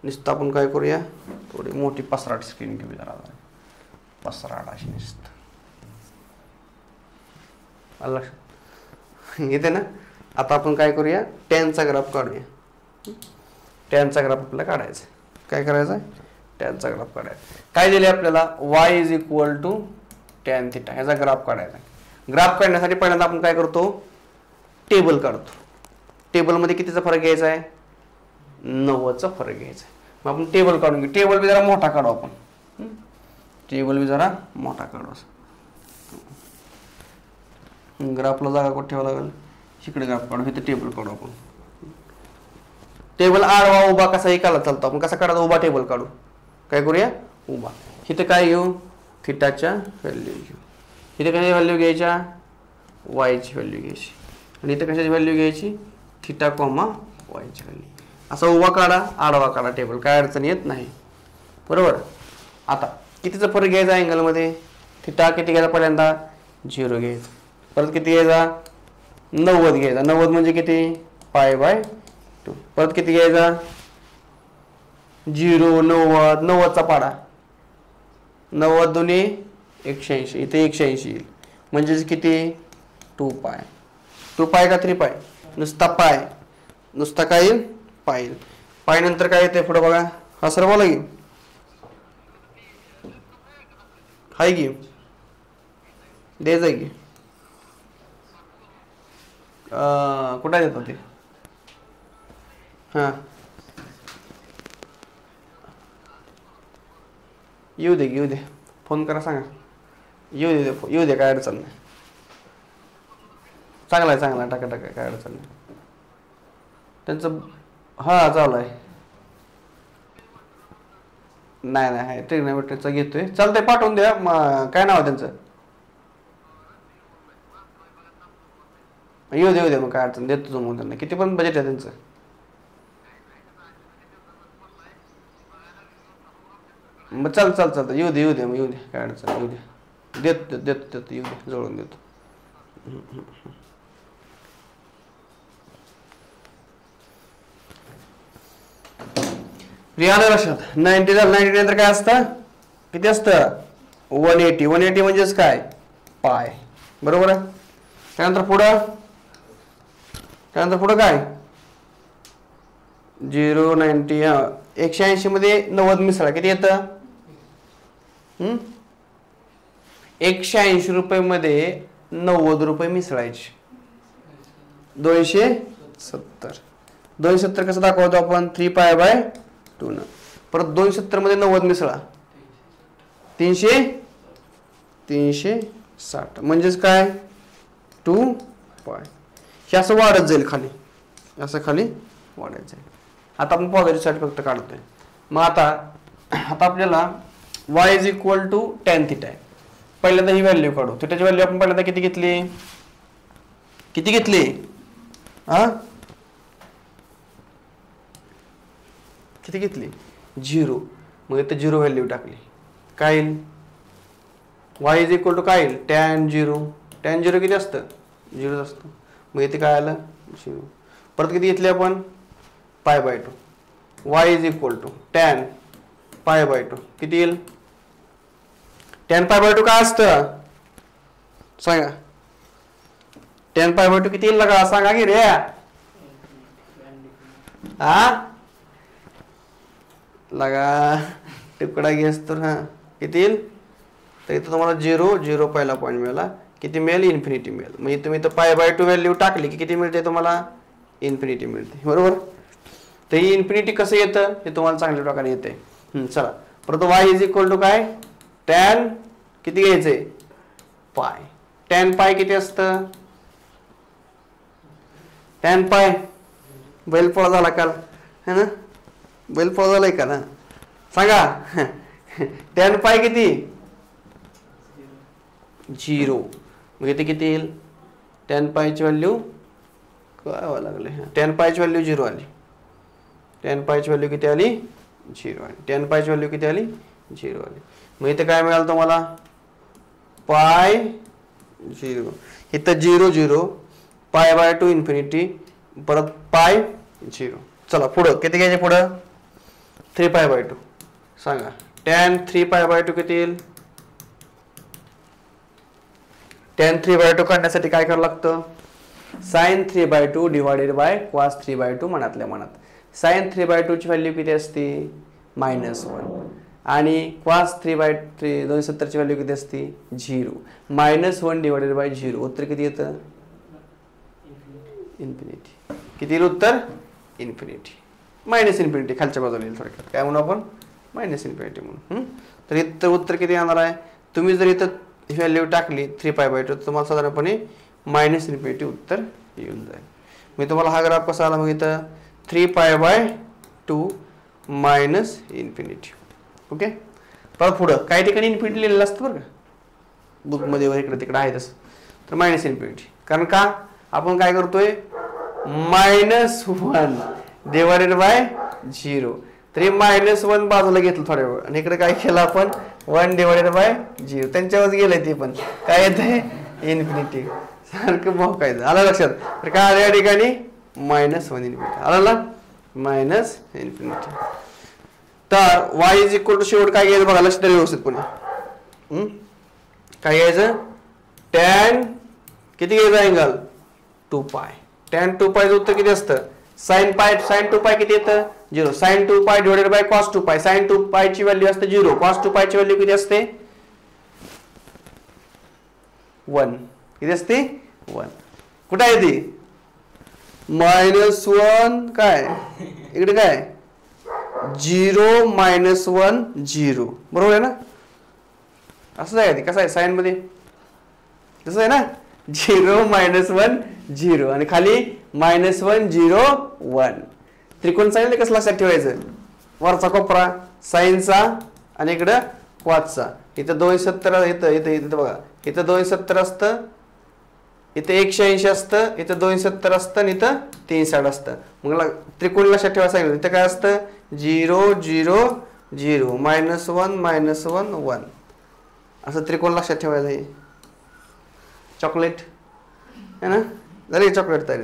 नुसतं आपण काय करूया, थोडी मोठी पसराट स्क्रीन घेऊया जरा. पसराट अशी नुसतं लक्षात येते ना. आता आपण काय करूया, टॅनचा ग्राफ काढूया. टॅनचा ग्राफ आपल्याला काढायचा. काय करायचं? टॅनचा ग्राफ काढायचा. काय दिले आपल्याला? y = tan θ. ह्याचा ग्राफ काढायचा. ग्राफ काढण्यासाठी पहिल्यांदा आपण काय करतो? टेबल काढतो. टेबलमध्ये कितीचा फरक घ्यायचा आहे? 90चा फरक घ्यायचा आहे. मग आपण टेबल काढून घेऊ. टेबल बी जरा मोठा काढू आपण. टेबल बी जरा मोठा काढू. ग्राफला जागा कुठे ठेवावं लागेल? इकडे ग्राफ काढू. इथे टेबल काढू आपण. टेबल आडवा उभा कसाही काढला चालतो. आपण कसा काढायचा? उभा टेबल काढू. काय करूया? उभा. इथे काय घेऊ? थिटाच्या व्हॅल्यू घेऊ. इथे कशाची व्हॅल्यू घ्यायच्या? वायची व्हॅल्यू घ्यायची. आणि इथे कशाची व्हॅल्यू घ्यायची? θ, वायची व्हॅल्यू. असा उभा काढा, आडवा काढा टेबल, काय अडचण येत नाही, बरोबर. आता कितीचा फरक घ्यायचा अँगलमध्ये? θ किती घ्यायचा? पहिल्यांदा 0 घ्यायचा. परत किती घ्यायचा? 90 घ्यायचा. 90 म्हणजे किती? π/2. परत किती घ्यायचा? 0, 90, 90चा पाडा. 90 दुनी 180. इथे 180 येईल. म्हणजेच किती? 2π. 2π का 3π? नुसता पाय. नुसता काय येईल? पाय येईल. पाय नंतर काय येते पुढे बघा. हा सर्व लागेल. हाय की द्यायचं की कुठं येत होते? हां येऊ दे फोन करा, सांगा. येऊ दे काय अडचण नाही. चांगला आहे टाका काय अडचण नाही त्यांचं. हा चालू आहे. नाही आहे ट्रिग्नोमेट्रीचा घेतोय. चालतंय पाठवून द्या. काय नाव आहे त्यांचं? येऊ दे मग काय अडचण देतो तुम्ही त्यांना. किती पण बजेट आहे त्यांचं? मग चालतं येऊ दे मग येऊ दे काय अडचण. येऊ दे देतो येऊ दे जोडून देतो. रियाला लक्षात 90 झालं. 90 नंतर काय असतं? किती असतं 180. 180 म्हणजेच काय पाय, बरोबर आहे. त्यानंतर पुढं काय 090. 180 मध्ये 90 मिसळा किती येतं 180 रुपये मध्ये 90 रुपये मिसळायचे 270. 270 कसं दाखवतो आपण 3π/2 न. परत 270 मध्ये 90 मिसळा 360 म्हणजेच काय 2π. हे असं वाढत जाईल खाली, असं खाली वाढत जाईल. आता आपण पॉझिटिव्ह साईड फक्त काढतोय. मग आता आपल्याला y = tan θ आहे. पहिल्यांदा ही व्हॅल्यू काढू. थीटाची व्हॅल्यू आपण पहिल्यांदा किती घेतली किती घेतली 0. मग इथे 0 व्हॅल्यू टाकली. काय येईल y = काय येईल tan 0. tan 0 किती असतं 0 असतं. मग इथे काय आलं 0. परत किती घेतली आपण π/2. y = tan π/2 किती येईल tan π/2 काय असतं सांगा. tan π/2 किती येईल लगा सांगा की रे. लगा टिपकडा घेस तर किती येईल. तर इथं तुम्हाला 0 पहिला पॉईंट मिळाला. किती मिळेल इन्फिनिटी मिळेल. म्हणजे तुम्ही इथं π/2 व्हॅल्यू टाकली की किती मिळते तुम्हाला इन्फिनिटी मिळते, बरोबर. तर ही इन्फिनिटी कसं येतं हे तुम्हाला चांगल्या प्रकारे येते. चला परत y = काय tan किती घ्यायचंय पाय. tan पाय किती असतं tan पाय बैलपोळा झाला काल है ना, बैलपोळा झालाय का ना सांगा. tan पाय किती 0. मग इथे किती येईल tan पायची व्हॅल्यू काय व्हावं लागले tan पायची व्हॅल्यू 0 आली. tan पायची व्हॅल्यू किती आली 0 आली. tan पायची व्हॅल्यू किती आली 0 आली. मग इथे काय मिळालं तुम्हाला π0. इथं 0 π/2 इन्फिनिटी परत π0. चला पुढं किती घ्यायचे पुढं 3π/2 सांगा. tan 3π/2 किती येईल. tan 3/2 काढण्यासाठी काय करावं लागतं sin 3/2 / cos 3/2 मनातल्या मनात. sin 3/2 ची व्हॅल्यू किती असते -1 आणि cos 3/3 270 ची व्हॅल्यू किती असते 0. -1 / 0 उत्तर किती येतं इन्फिनिटी. किती येईल उत्तर इन्फिनिटी. -इन्फिनिटी खालच्या बाजूला येईल थोडक्यात. काय म्हणू आपण -इन्फिनिटी म्हणून. तर इथं उत्तर किती येणार आहे. तुम्ही जर इथं व्हॅल्यू टाकली 3π/2 तुम्हाला साधारणपणे -इन्फिनिटी उत्तर येऊन जाईल. मी तुम्हाला हा ग्राफ कसा आला मग इथं 3π/2 -इन्फिनिटी. ओके. परत पुढं काही ठिकाणी इन्फिनिटी लिहिलेलं असतं बरं का बुकमध्ये वगैरे इकडे तिकडे आहे तसं. तर -इन्फिनिटी कारण का आपण काय करतोय -1 / 0. तरी -1 बाजूला घेतलं थोड्या वेळ आणि इकडे काय केलं आपण 1 / 0 त्यांच्यावर गेलंय ते पण काय येतंय इन्फिनिटी सारखं भाऊ काय आलं लक्षात. तर काय आलं या ठिकाणी -1 इन्फिनिटी आलं ना -इन्फिनिटी. तर y = शेवट काय घ्यायचं बघा लक्ष द्या व्यवस्थित पुन्हा. काय घ्यायचं tan किती घ्यायचं अँगल 2π. tan 2π उत्तर किती असतं sin 2π किती येतं 0. sin 2π / cos 2π. sin 2π ची व्हॅल्यू असते 0. cos 2π ची व्हॅल्यू किती असते 1. किती असते 1. कुठे आहे ती -1 काय इकडे काय 0 -1 0 बरोबर आहे ना. असं आहे कसं आहे साइन मध्ये तसं आहे ना 0 -1 0 आणि खाली -1 0 1. त्रिकोण सांगितलं कसं लक्षात ठेवायचं वरचा कोपरा साइनचा आणि इकडं कॉसचा. इथं 270 इथं बघा इथं 270 असतं इथे 180 असतं इथं 270 असतं आणि इथं 360 असतं. मग त्रिकोण लक्षात ठेवा सांगितलं इथं काय असतं 0 0 0 -1 -1 1 असं त्रिकोण लक्षात ठेवायचं आहे. चॉकलेट है ना झाली चॉकलेट तयार.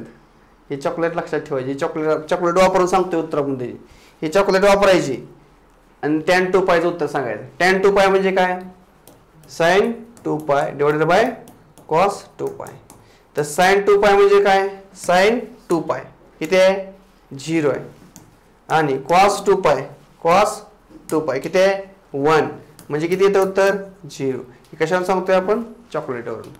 हे चॉकलेट लक्षात ठेवायची. चॉकलेट वापरून सांगतोय उत्तरामध्ये ही चॉकलेट वापरायची आणि tan 2π चं उत्तर सांगायचं. tan 2π म्हणजे काय? sin 2π divided by cos 2π. तर sin 2π म्हणजे काय? sin 2π किती आहे? 0 आहे. आणि cos 2π किती आहे? 1 म्हणजे किती येतं उत्तर? 0. हे कशाला सांगतोय आपण? चॉकलेटवरून.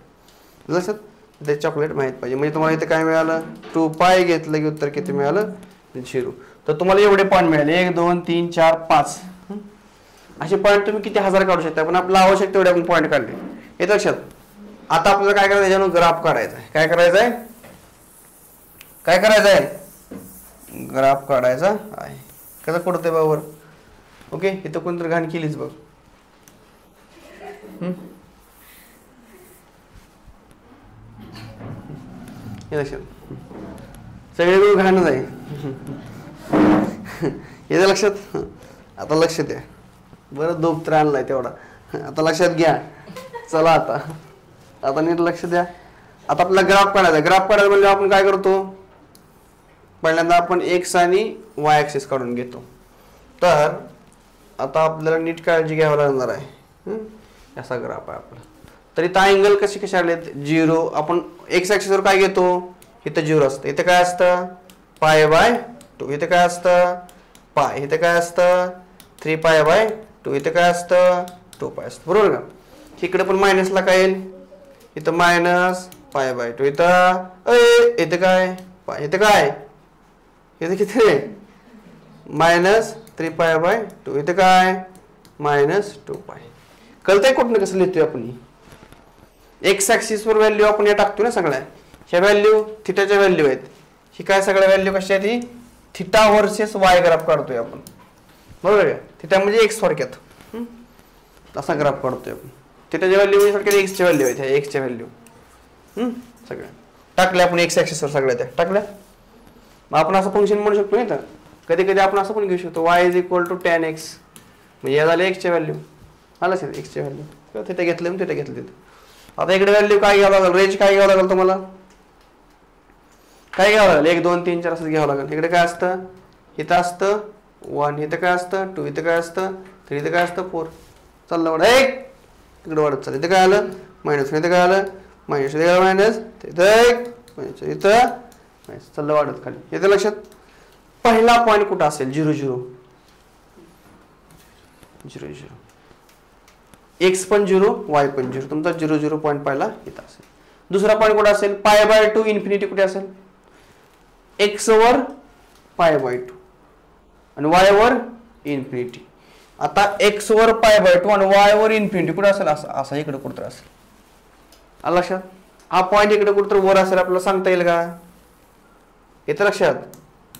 लक्षात ते चॉकलेट माहित पाहिजे. म्हणजे तुम्हाला इथे काय मिळालं? 2π घेतलं की उत्तर किती मिळालं? 0. तर तुम्हाला एवढे पॉईंट मिळाले 1 2 3 4 5 असे पॉईंट तुम्ही किती हजार काढू शकता. पण आपला आवश्यक तेवढे आपण पॉईंट काढले. हे लक्षात. आता आपल्याला काय करायचं? याच्यावर ग्राफ काढायचा आहे. काय करायचं आहे? काय करायचं आहे? ग्राफ काढायचा आहे. कसं पडतंय बाबर? ओके. इथं कोणतरी घाण केलीच बघ. हे लक्षात. सगळे घाणच आहे. हे लक्षात. आता लक्ष द्या. बरं धूप तर आणलाय तेवढा. आता लक्षात घ्या. चला आता नीट लक्ष द्या. आता आपल्याला ग्राफ काढायचा. ग्राफ काढायला म्हणजे आपण काय करतो? पहिल्यांदा आपण एक्स आणि वाय ऍक्सिस काढून घेतो. तर आता आपल्याला नीट काळजी घ्यावी लागणार आहे. असा ग्राफ आहे आपला. तर इथं अँगल कसे आलेत? 0. आपण एक्स ऍक्सिसवर काय घेतो? इथं 0 असतं. इथं काय असतं? π/2. इथं काय असतं? पाय. इथं काय असतं? 3π/2. इथं काय असतं? 2π असतं. बरोबर का? इकडे पण मायनसला काय येईल? इथं -π/2. इथं काय? पाय. इथं काय? इथं किती आहे? -3π/2. इथं काय? -2π. कळतंय कुठनं कसं लिहितोय आपण? एक्स ऍक्सिस वर व्हॅल्यू आपण या टाकतो ना सगळ्या. ह्या व्हॅल्यू थिटाच्या व्हॅल्यू आहेत. ही काय सगळ्या व्हॅल्यू कशा आहेत? ही थिटा वर्सेस वाय ग्राफ काढतोय आपण. बरोबर आहे. थिटा म्हणजे एक्स थोडक्यात. असा ग्राफ काढतोय आपण. थिटाच्या व्हॅल्यू म्हणजे थोडक्यात एक्सच्या व्हॅल्यू आहेत. ह्या एक्सच्या व्हॅल्यू सगळ्या टाकल्या आपण एक्स ऍक्सिस वर सगळ्या त्या टाकल्या. मग आपण असं फंक्शन म्हणू शकतो ना. तर कधी कधी आपण असं पण घेऊ शकतो y = tan x. म्हणजे या झाल्या एक्सच्या व्हॅल्यू. आलं असेल एक्सच्या व्हॅल्यू. तिथे घेतलं तिथे घेतलं तिथे. आता इकडे व्हॅल्यू काय घ्यावं लागेल? रेंज काय घ्यावं लागेल तुम्हाला? काय घ्यावं लागेल? 1 2 3 4 असं घ्यावं लागेल. इकडे काय असतं? इथं असतं 1. इथं काय असतं? 2. इथं काय असतं? 3. इथं काय असतं? 4. चाललं वाढ 1 तिकडे वाढत चाललं. इथं काय आलं? -. इथं काय आलं? -. इथं मायनस. इथं इथं चाललं वाढत खाली. येतं लक्षात. पहिला पॉईंट कुठं असेल? 0 0 0 0. एक्स पण 0 वाय पण 0. तुमचा 0 0 पॉईंट पहिला इथं असेल. दुसरा पॉईंट कुठे असेल? π/2 इन्फिनिटी कुठे असेल? एक्स वर π/2 आणि वाय वर इन्फिनिटी. आता एक्स वर π/2 आणि वाय वर इन्फिनिटी कुठे असेल? असा इकडे कुठं असेल. आलं लक्षात. हा पॉईंट इकडे कुठं वर असेल आपल्याला सांगता येईल का? येतं लक्षात.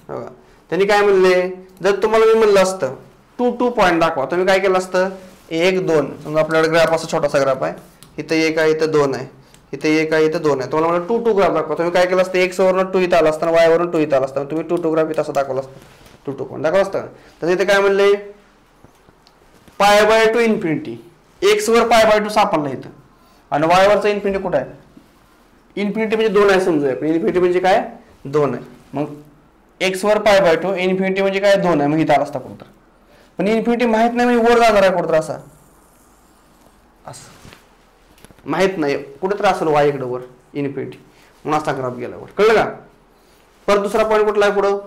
बघा त्यांनी काय म्हणले? जर तुम्हाला मी म्हणलं असतं 2 2 पॉईंट दाखवा, तुम्ही काय केलं असतं? 1 2. समजा आपल्याकडे ग्राफ असा छोटासा ग्राफ आहे. इथं 1 आहे, इथं 2 आहे, इथं 1 आहे, इथं 2 आहे. तुम्हाला म्हणलं 2 2 ग्राफ दाखवा. तुम्ही काय केलं असतं? एक्स वरून 2 इथं आला असताना वाय वरून 2 इथं आला असताना तुम्ही 2 2 ग्राफ इथं असं दाखवलं असतं. 2 2 पॉईंट दाखवलं असतं. तर इथे काय म्हणले? π/2 इन्फिनिटी. एक्स वर π/2 सापडला इथं आणि वाय वरचा इन्फिनिटी कुठं आहे? इन्फिनिटी म्हणजे 2 आहे समजूया. इन्फिनिटी म्हणजे काय? 2 आहे. मग एक्स वर π/2 इन्फिनिटी म्हणजे काय? 2 आहे. मग इथं आला असता कुठं. पण इन्फिनिटी माहित नाही म्हणजे वर जाणार आहे कुठं असा. असं माहित नाही कुठं तर असेल वाय इकडं वर इन्फिनिटी. म्हणून असा ग्राफ गेला वर. कळलं का? परत दुसरा पॉईंट कुठला आहे पुढं?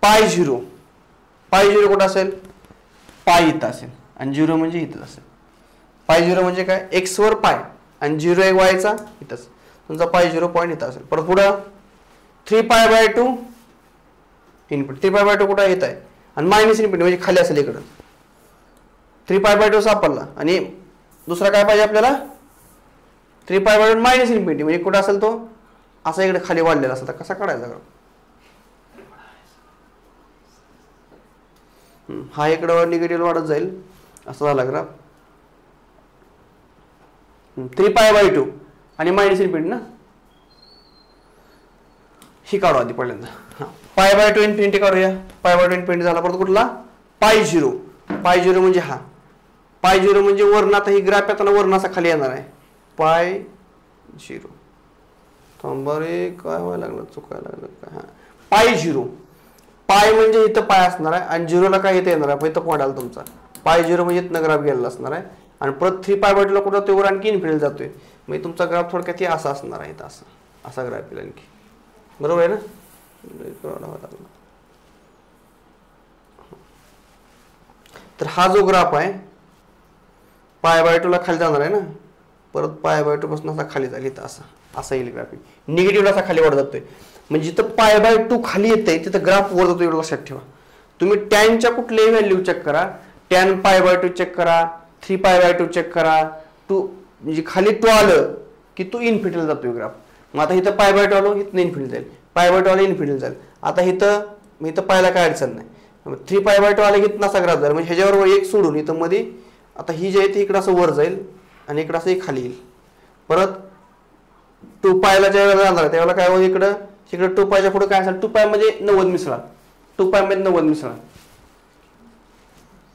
π0. π0 कुठं असेल? पाय इथं असेल आणि 0 म्हणजे इथं असेल. π0 म्हणजे काय? एक्स वर पाय आणि 0 आहे वायचा इथंच. तुमचा π0 पॉईंट इथं असेल. परत पुढं 3π/2 इनपुट. 3π/2 कुठं येत आहे? आणि मायनस इन्फिनिटी म्हणजे खाली असेल इकडं. 3π/2 सापडला आणि दुसरा काय पाहिजे आपल्याला? 3π/2 मायनस इन्फिनिटी म्हणजे कुठं असेल तो? असा इकडे खाली वाढलेला असेल. तर कसा काढायचा? हा इकडं निगेटिव्ह वाढत जाईल असं झाला ग्राफ. 3π/2 आणि मायनस इन्फिनिटी ना. ही काढू आधी पहिल्यांदा. π/2 इन्फिनिटी काढूया. π/2 इन्फिनिटी झाला. परत कुठला? π0. π0 म्हणजे हा. π0 म्हणजे वर्ण. आता ही ग्राफ येताना वर्ण असा खाली येणार आहे. π0. थांबा रे काय व्हायला लागलं? चुकायला लागलं काय? हा π0. पाय म्हणजे इथं पाय असणार आहे आणि 0ला काय इथं येणार आहे, इथं पॉईंट आला तुमचा पाय 0 म्हणजे इथनं ग्राफ गेलेला असणार आहे आणि परत 3π/2ला कुठं जातोय वर आणखी इन्फिनिटी जातोय. म्हणजे तुमचा ग्राफ थोडक्यात असा असणार आहे, इथं असा ग्राफ येईल आणखी. बरोबर आहे ना. तर हा जो ग्राफ आहे π/2ला खाली जाणार आहे ना, परत π/2 पासून असा खाली जाईल इथं असा येईल ग्राफ. निगेटिव्हला असा खाली वर जातोय म्हणजे जिथं π/2 खाली येतंय तिथं ग्राफ वर जातो. एवढं लक्षात ठेवा. तुम्ही टॅनच्या कुठल्याही व्हॅल्यू चेक करा, टॅन π/2 चेक करा, 3π/2 चेक करा, म्हणजे खाली 2 आलं की तो इन्फिनिटीला जातोय ग्राफ. मग आता इथं π/2 आलो, इथनं इन्फिनिटी जाईल, π/2 आलं इन्फिनिटी जाईल. आता इथं पाहायला काय अडचण नाही. 3π/2 आलं की इथं असा ग्राफ जाईल म्हणजे ह्याच्यावर एक सोडून इथं मध्ये आता ही जी आहे ती इकडं असं वर जाईल आणि इकडं असं खाली येईल. परत 2π ज्या वेळेला जाणार त्यावेळेला काय होईल, इकडं 2π पुढे काय असेल, 2π मध्ये 90 मिसळा, 2π मध्ये 90 मिसळा,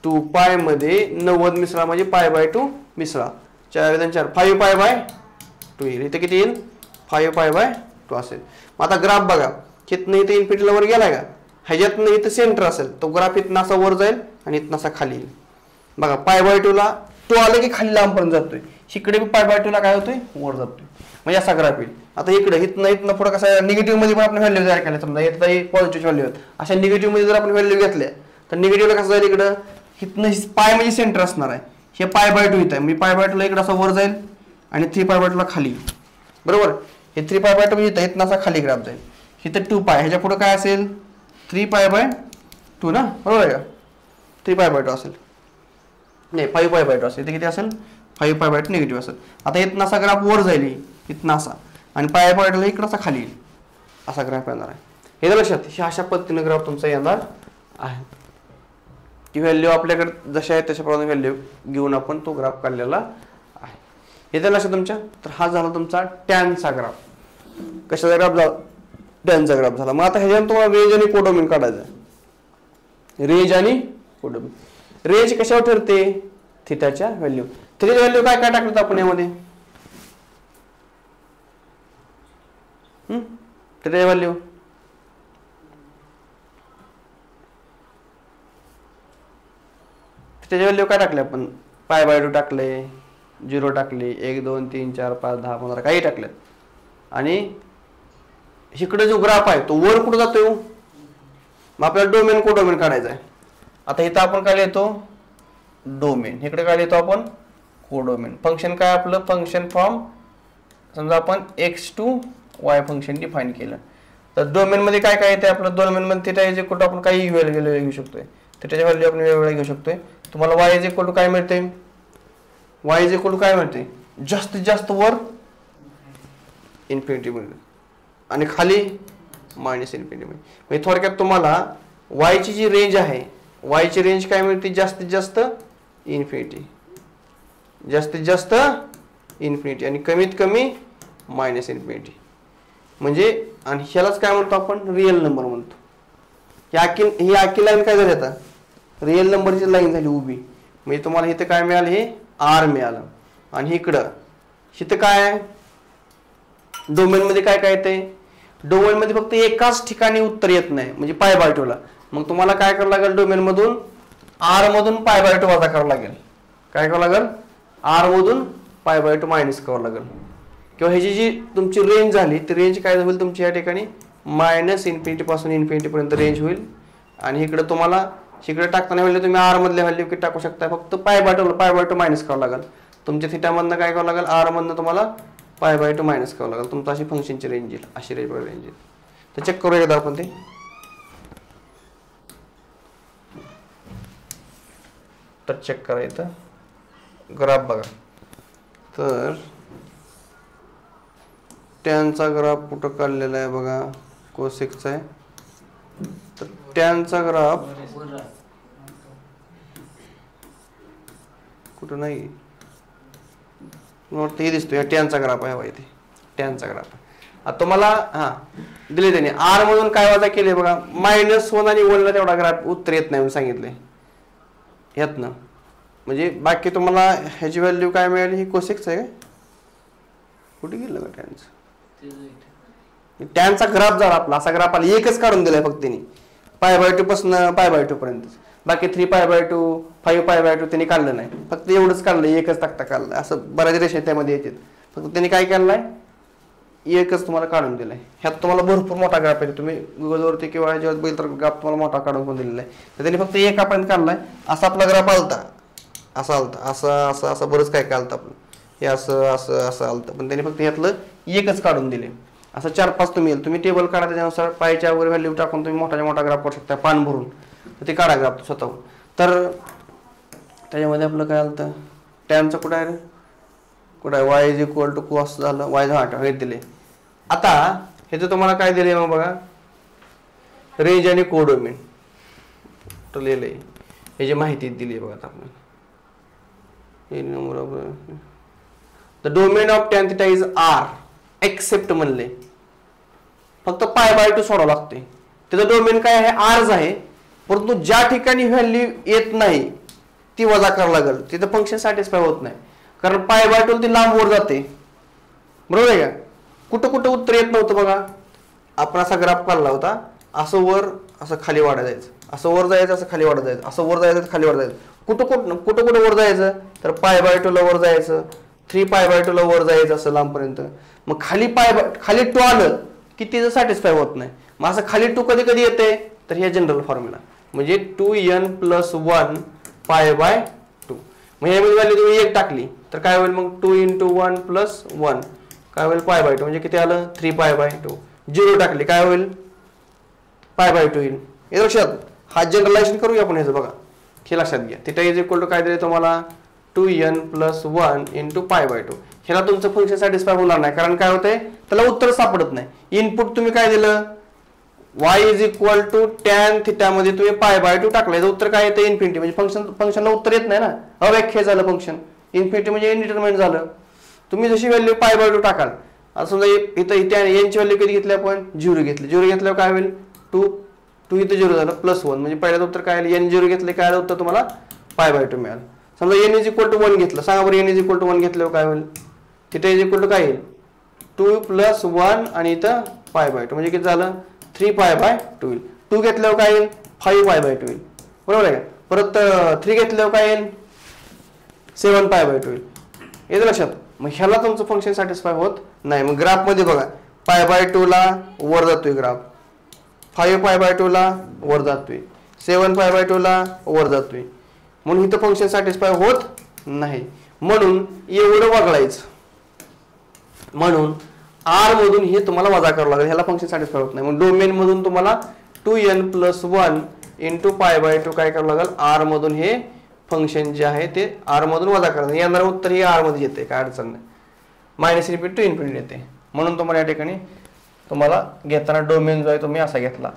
2π मध्ये 90 मिसळा म्हणजे π/2 मिसळा. 4×4 5π/2 येईल. इथे किती येईल, 5π/2 असेल. मग आता ग्राफ बघा, इथनं इथे इन्फिनिटीला वर गेलाय का, ह्याच्यातनं इथं सेंटर असेल, तो ग्राफ इथनं असा वर जाईल आणि इथनं असा खाली येईल. बघा π/2ला 2 आलं की खाली लांबपर्यंत जातोय, इकडे π/2ला काय होतोय, वर जातोय, म्हणजे असा ग्राफ येईल. आता इकडे इथनं पुढे कसं निगेटिव्ह मध्ये पण आपण व्हॅल्यू तयार केल्या, समजा इथं पॉझिटिव्ह व्हॅल्यू आहेत, अशा निगेटिव्ह मध्ये जर आपण व्हॅल्यू घेतल्या तर निगेटिव्हला कसं जाईल, इथनं पाय म्हणजे सेंटर असणार आहे, हे π/2 इथं आहे, म्हणजे π/2ला इकडे असं वर जाईल आणि 3π/2ला खाली. बरोबर, हे 3π/2 म्हणजे इथनं असा खाली ग्राफ जाईल. इथं 2π, ह्याच्या पुढे काय असेल, 3π/2 ना, बरोबर आहे का, 3π/2 असेल, नाही 5π/2 असेल. इथे किती असेल, 5π/2 निगेटिव्ह असेल. आता इथनं असा ग्राफ वर जाईल, इथनं असा, आणि π/2ला इकडं असा खाली येईल, असा ग्राफ येणार आहे. हे लक्षात, हे अशा पद्धतीने ग्राफ तुमचा येणार आहे. ती व्हॅल्यू आपल्याकडे जशा आहे तशाप्रमाणे व्हॅल्यू घेऊन आपण तो ग्राफ काढलेला आहे. हे तर लक्षात तुमच्या. तर हा झाला तुमचा टॅनचा ग्राफ. कशाचा ग्राफ झाला, टॅनचा ग्राफ झाला. मग आता ह्याच्यावर तुम्हाला रेंज आणि कोडोमेन काढायचं. रेंज आणि कोडोमेन. रेंज कशावर ठरते, थिटाच्या व्हॅल्यू. थिटाची व्हॅल्यू काय काय टाकलं आपण यामध्ये, थिटाची व्हॅल्यू त्याची व्हॅल्यू काय टाकले आपण, π/2 टाकले, 0 टाकले, 1 2 3 4 5 10 15 काही टाकले. आणि इकडे जो ग्राफ आहे तो वर कुठं जातोय, मग आपल्याला डोमेन कोडोमेन काढायचा आहे. आता इथं आपण काय लिहितो, डोमेन, इकडे काय लिहितो आपण, कोडोमेन. फंक्शन काय आपलं, फंक्शन फ्रॉम, समजा आपण x to y function define केलं तर डोमेन मध्ये काय काय येते आपलं, डोमेन मध्ये थिटा इज इक्वल टू आपण काही व्हॅल्यू घेऊ शकतोय, थिटाची व्हॅल्यू आपण वेगवेगळ्या घेऊ शकतोय. तुम्हाला y इज इक्वल टू काय मिळते, y इज इक्वल टू काय मिळते, जास्तीत जास्त वर इन्फिनिटी मिळते आणि खाली मायनस इन्फिनिटी मिळते. म्हणजे थोडक्यात तुम्हाला y ची जी रेंज आहे, y ची रेंज काय मिळते, जास्तीत जास्त इन्फिनिटी, जास्तीत जास्त इन्फिनिटी आणि कमीत कमी मायनस इन्फिनिटी. म्हणजे आणि ह्यालाच काय म्हणतो आपण, रिअल नंबर म्हणतो. ही आखी लाईन काय झाली, आता रिअल नंबरची लाईन झाली उभी. म्हणजे तुम्हाला इथे काय मिळालं, हे r मिळालं. आणि इथं काय आहे, डोमेन मध्ये काय काय येते, डोमेन मध्ये फक्त एकाच ठिकाणी उत्तर येत नाही, म्हणजे π/2ला. मग तुम्हाला काय करावं लागेल, डोमेन मधून r मधून π/2 वजा करावं लागेल. काय करावं लागेल, r मधून π/2 मायनस करावं लागेल. किंवा ह्याची जी तुमची रेंज झाली ती रेंज काय होईल तुमची, या ठिकाणी मायनस इन्फिनिटी पासून इन्फिनिटी पर्यंत रेंज होईल. आणि इकडे तुम्हाला इकडे टाकताना व्हॅल्यू तुम्ही r मधल्या व्हॅल्यू किती टाकू शकता, फक्त π/2 मायनस करावं लागेल. तुमच्या थिटामधनं काय करावं लागेल, r मधनं तुम्हाला π/2 मायनस करावं लागेल. तुमचं अशी फंक्शनची रेंज येईल, अशी रेंज येईल. तर चेक करूया एकदा आपण ते. तर चेक करायचं ग्राफ बघा. तर टॅनचा ग्राफ कुठं काढलेला आहे बघा, कोसेकचा आहे. तर टॅनचा ग्राफ कुठं नाही, हे दिसतोय टॅनचा ग्राफ आहे, इथे टॅनचा ग्राफ. आता तुम्हाला दिले त्याने r मधून काय वजा केले बघा, -1 आणि 1 ला तेवढा ग्राफ उत्तर येत नाही म्हणून सांगितले यातनं. म्हणजे बाकी तुम्हाला ह्याची व्हॅल्यू काय मिळाली, ही कोसेकच आहे. कुठे गेलं का टॅनचं, टॅनचा ग्राफ झाला आपला, असा ग्राफ आला, एकच काढून दिलाय फक्त त्यांनी. π/2 पासून π/2 पर्यंत. बाकी 3π/2 5π/2 त्यांनी काढलं नाही, फक्त एवढंच काढलं, एकच तक्ता काढला. असं बऱ्याच रेषा त्यामध्ये येतात, फक्त त्यांनी काय केलंय एकच तुम्हाला काढून दिलाय. ह्यात तुम्हाला भरपूर मोठा ग्राफ आहे, तुम्ही गुगलवरती किंवा ह्याच्यावर बघितलं तर ग्राफ तुम्हाला मोठा काढून पण दिलेला आहे. तर त्यांनी फक्त एकापर्यंत काढलाय. असा आपला ग्राफ आलता, असा आलता, असं असं असं बरंच काय काय आलतं आपलं, हे असं असं असं आलतं, पण त्यांनी फक्त ह्यातलं एकच काढून दिले. असं 4-5 तुम्ही टेबल काढा, त्याच्यानुसार पायच्या वगैरे व्हॅल्यू टाकून तुम्ही मोठा मोठा ग्राफ करू शकता पान भरून. तर ते काढा ग्राफ स्वतःहून. तर त्याच्यामध्ये आपलं काय आलं, टॅनचं कुठं आहे, कुठं आहे, y = cos झालं, y हे दिले. आता हे तर तुम्हाला काय दिले मग बघा, रेंज आणि कोडोमेन लिहिलंय, ह्याची माहिती दिली बघा. आता आपण the domain of tan θ is R except म्हणले, फक्त π/2 सोडावं लागते. त्याचं डोमेन काय आहे, Rच आहे, परंतु ज्या ठिकाणी व्हॅल्यू येत नाही ती वजा करावं लागेल, तिथं फंक्शन सॅटिस्फाय होत नाही, कारण π/2 ती लांब वर जाते. बरोबर आहे का? कुठं कुठं उत्तर येत नव्हतं बघा. आपण असा ग्राफ काढला होता, असं वर असं खाली वाढत जायचं, असं वर जायचं, असं खाली वाढत जायचं, असं वर जायचं खाली वाढत जायचं. कुठं कुठं कुठं कुठं वर जायचं, तर π/2 ला वर जायचं, 3π/2 ला वर जायचं असं लांबपर्यंत. मग खाली खाली 2 आलं की तिचं सॅटिस्फाय होत नाही. मग असं खाली 2 कधी कधी येते, तर हे जनरल फॉर्म्युला म्हणजे 2n + 1 π/2. मग यामध्ये व्हॅल्यू तुम्ही 1 टाकली तर काय होईल, मग 2 × 1 + 1 काय होईल, π/2 म्हणजे किती आलं, 3π/2. 0 टाकली काय होईल, π/2 येईल. हे लक्षात, हा जनरलायझेशन करूया आपण ह्याचं बघा, हे लक्षात घ्या. θ = काय दिले तुम्हाला, 2n + 1 × π/2. ह्याला तुमचं फंक्शन सॅटिस्फाय होणार नाही, कारण काय होतंय, त्याला उत्तर सापडत नाही. इनपुट तुम्ही काय दिलं, y = tan θ मध्ये तुम्ही π/2 टाकलं, याचं उत्तर काय येतं, इन्फिनिटी. म्हणजे फंक्शनला उत्तर येत नाही ना, अव्याख्या झालं फंक्शन. इन्फिनिटी म्हणजे इनडिटरमिनेट झालं. तुम्ही जशी व्हॅल्यू π/2 टाकाल, आता समजा इथं यांची व्हॅल्यू कधी घेतली आपण, 0 घेतली. 0 घेतल्यावर काय होईल, 2 इथं 0 झालं, +1 म्हणजे पहिल्याचं उत्तर काय आलं, n 0 घेतले काय आलं उत्तर तुम्हाला π/2 मिळालं. समजा n = 1 घेतलं, सांगा बरं n = 1 घेतल्यावर काय होईल, θ = काय येईल, 2 + 1 आणि इथं π/2 म्हणजे किती झालं, 3π/2 येईल. 2 घेतल्यावर काय येईल, 5π/2 येईल. बरोबर आहे का? परत 3 घेतल्यावर काय येईल, 7π/2 येईल. येतं लक्षात. मग ह्याला तुमचं फंक्शन सॅटिस्फाय होत नाही. मग ग्राफ मध्ये बघा, π/2 ला वर जातोय ग्राफ, 5π/2 ला वर जातोय, 7π/2 ला वर जातोय, म्हणून इथं फंक्शन सॅटिस्फाय होत नाही. म्हणून एवढं वगळायचं, म्हणून R मधून हे तुम्हाला वजा करावं लागेल, ह्याला फंक्शन सॅटिस्फाय होत नाही. मग डोमेन मधून तुम्हाला 2n + 1 × π/2 काय करावं लागेल, R मधून हे फंक्शन जे आहे ते R मधून वजा करायचं. येणार उत्तर हे R मध्ये येते, काय अडचण नाही. -∞ to ∞ येते. म्हणून तुम्हाला या ठिकाणी तुम्हाला घेताना डोमेन जो आहे तुम्ही असा घेतला,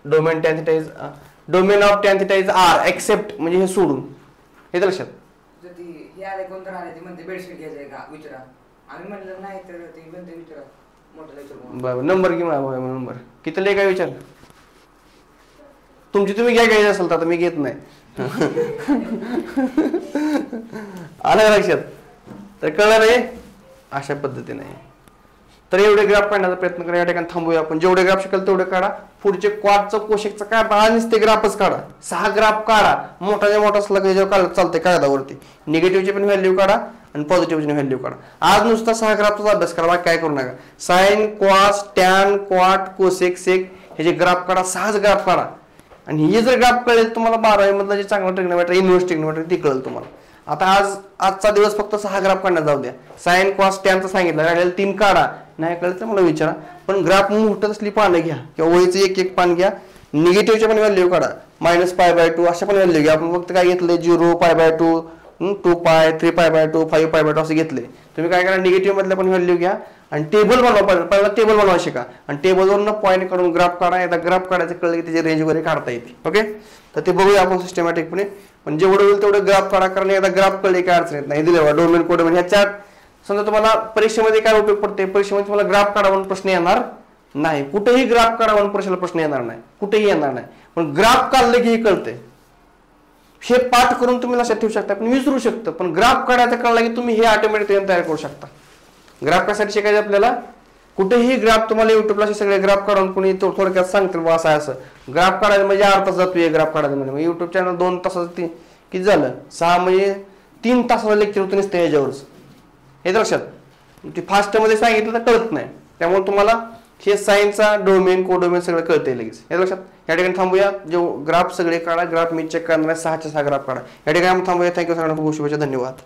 domain tan θ is domain of tan θ is R except म्हणजे हे सोडून. हे लक्षात. हे आले कोण तर आले ते म्हणते बेडशीट घ्यायचंय का विचारा, आम्ही म्हणलं नाही तर ते म्हणते विचारा, मोठा विचार. बरोबर, नंबर किंवा नंबर किती लय काय विचार, तुमची तुम्ही घ्या घ्यायचं असेल तर आता मी घेत नाही. आलं लक्षात. तर कळलं नाही, अशा पद्धतीने. तर एवढे ग्राफ काढण्याचा प्रयत्न करा. या ठिकाणी थांबूया आपण. जेवढे ग्राफ शिकाल तेवढे काढा. पुढचे क्वाडचं कोशेकचं काय आज ते ग्राफच काढा, 6 ग्राफ काढा. मोठाच्या मोठा असला की जेव्हा काढत चालतंय कागदावरती. निगेटिव्हची पण व्हॅल्यू काढा आणि पॉझिटिव्हची व्हॅल्यू काढा. आज नुसता 6 ग्राफचा अभ्यास करा, काय करू नका. साइन, कॉस, टॅन, क्वाट, कोसेक, सेक हे जे ग्राफ काढा, 6 ग्राफ काढा. आणि हे जर ग्राफ कळेल तुम्हाला 12वी मधलं जे चांगलं ट्रिग्नोमेट्री, इन्व्हर्स ट्रिग्नोमेट्री ते कळेल तुम्हाला. आता आजचा दिवस फक्त 6 ग्राफ काढण्यात जाऊ द्या. साइन, कॉस, टॅनचं सांगितलं, राहिलेलं 3 काढा. नाही कळलं तर मला विचारा. पण ग्राफ मोठं असली पानं घ्या किंवा वहीचं एक पान घ्या. निगेटिव्हच्या पण व्हॅल्यू काढा, -π/2 अशा पण व्हॅल्यू घ्या. आपण फक्त काय घेतलंय, 0, π/2, 2π, 3π/2, 5π/2 असे घेतले. तुम्ही काय करा, निगेटिव्ह मधल्या पण व्हॅल्यू घ्या आणि टेबल बनवा. पहिला टेबल बनवा शिका आणि टेबलवरून पॉईंट काढून ग्राफ काढा. एकदा ग्राफ काढायचं कळलं की त्याची रेंज वगैरे काढता येते. ओके, तर ते बघूया आपण सिस्टमॅटिकपणे. पण जेवढं होईल तेवढं ग्राफ काढा, कारण एकदा ग्राफ कळले काय अडचण येत नाही. दिले डोमेन कोडोमेन ह्या 4. समजा तुम्हाला परीक्षेमध्ये काय उपयोग पडते, परीक्षेमध्ये तुम्हाला ग्राफ काढा म्हणून प्रश्न येणार नाही. कुठेही ग्राफ काढा म्हणून परीक्षेला प्रश्न येणार नाही, कुठेही येणार नाही. पण ग्राफ काढलं की हे कळते. हे पाठ करून तुम्ही लक्षात ठेवू शकता, पण विसरू शकता. पण ग्राफ काढायचं कळला की तुम्ही हे ऑटोमॅटिक तयार करू शकता. ग्राफ कशासाठी शिकायचं आपल्याला, कुठेही ग्राफ तुम्हाला युट्यूबला असे सगळे ग्राफ काढून कुणी थोडक्यात सांगतील बा असं असं ग्राफ काढायचं म्हणजे अर्धा तास जातो ग्राफ काढायचं म्हणजे युट्यूब चॅनल 2 तासाचं किती झालं 6 म्हणजे 3 तासाचं लेक्चर होतं नसतं याच्यावरच हे लक्षात ते फास्टमध्ये सांगितलं तर कळत नाही त्यामुळे तुम्हाला हे सायन्सचा डोमेन कोडोमेन सगळं कळतंय लगेच हे लक्षात या ठिकाणी थांबूया जो ग्राफ सगळे काढा ग्राफ मी चेक करणार 6च्या 6 ग्राफ काढा या ठिकाणी थांबूया थँक्यू सगळ्यांना खूप शुभेच्छा धन्यवाद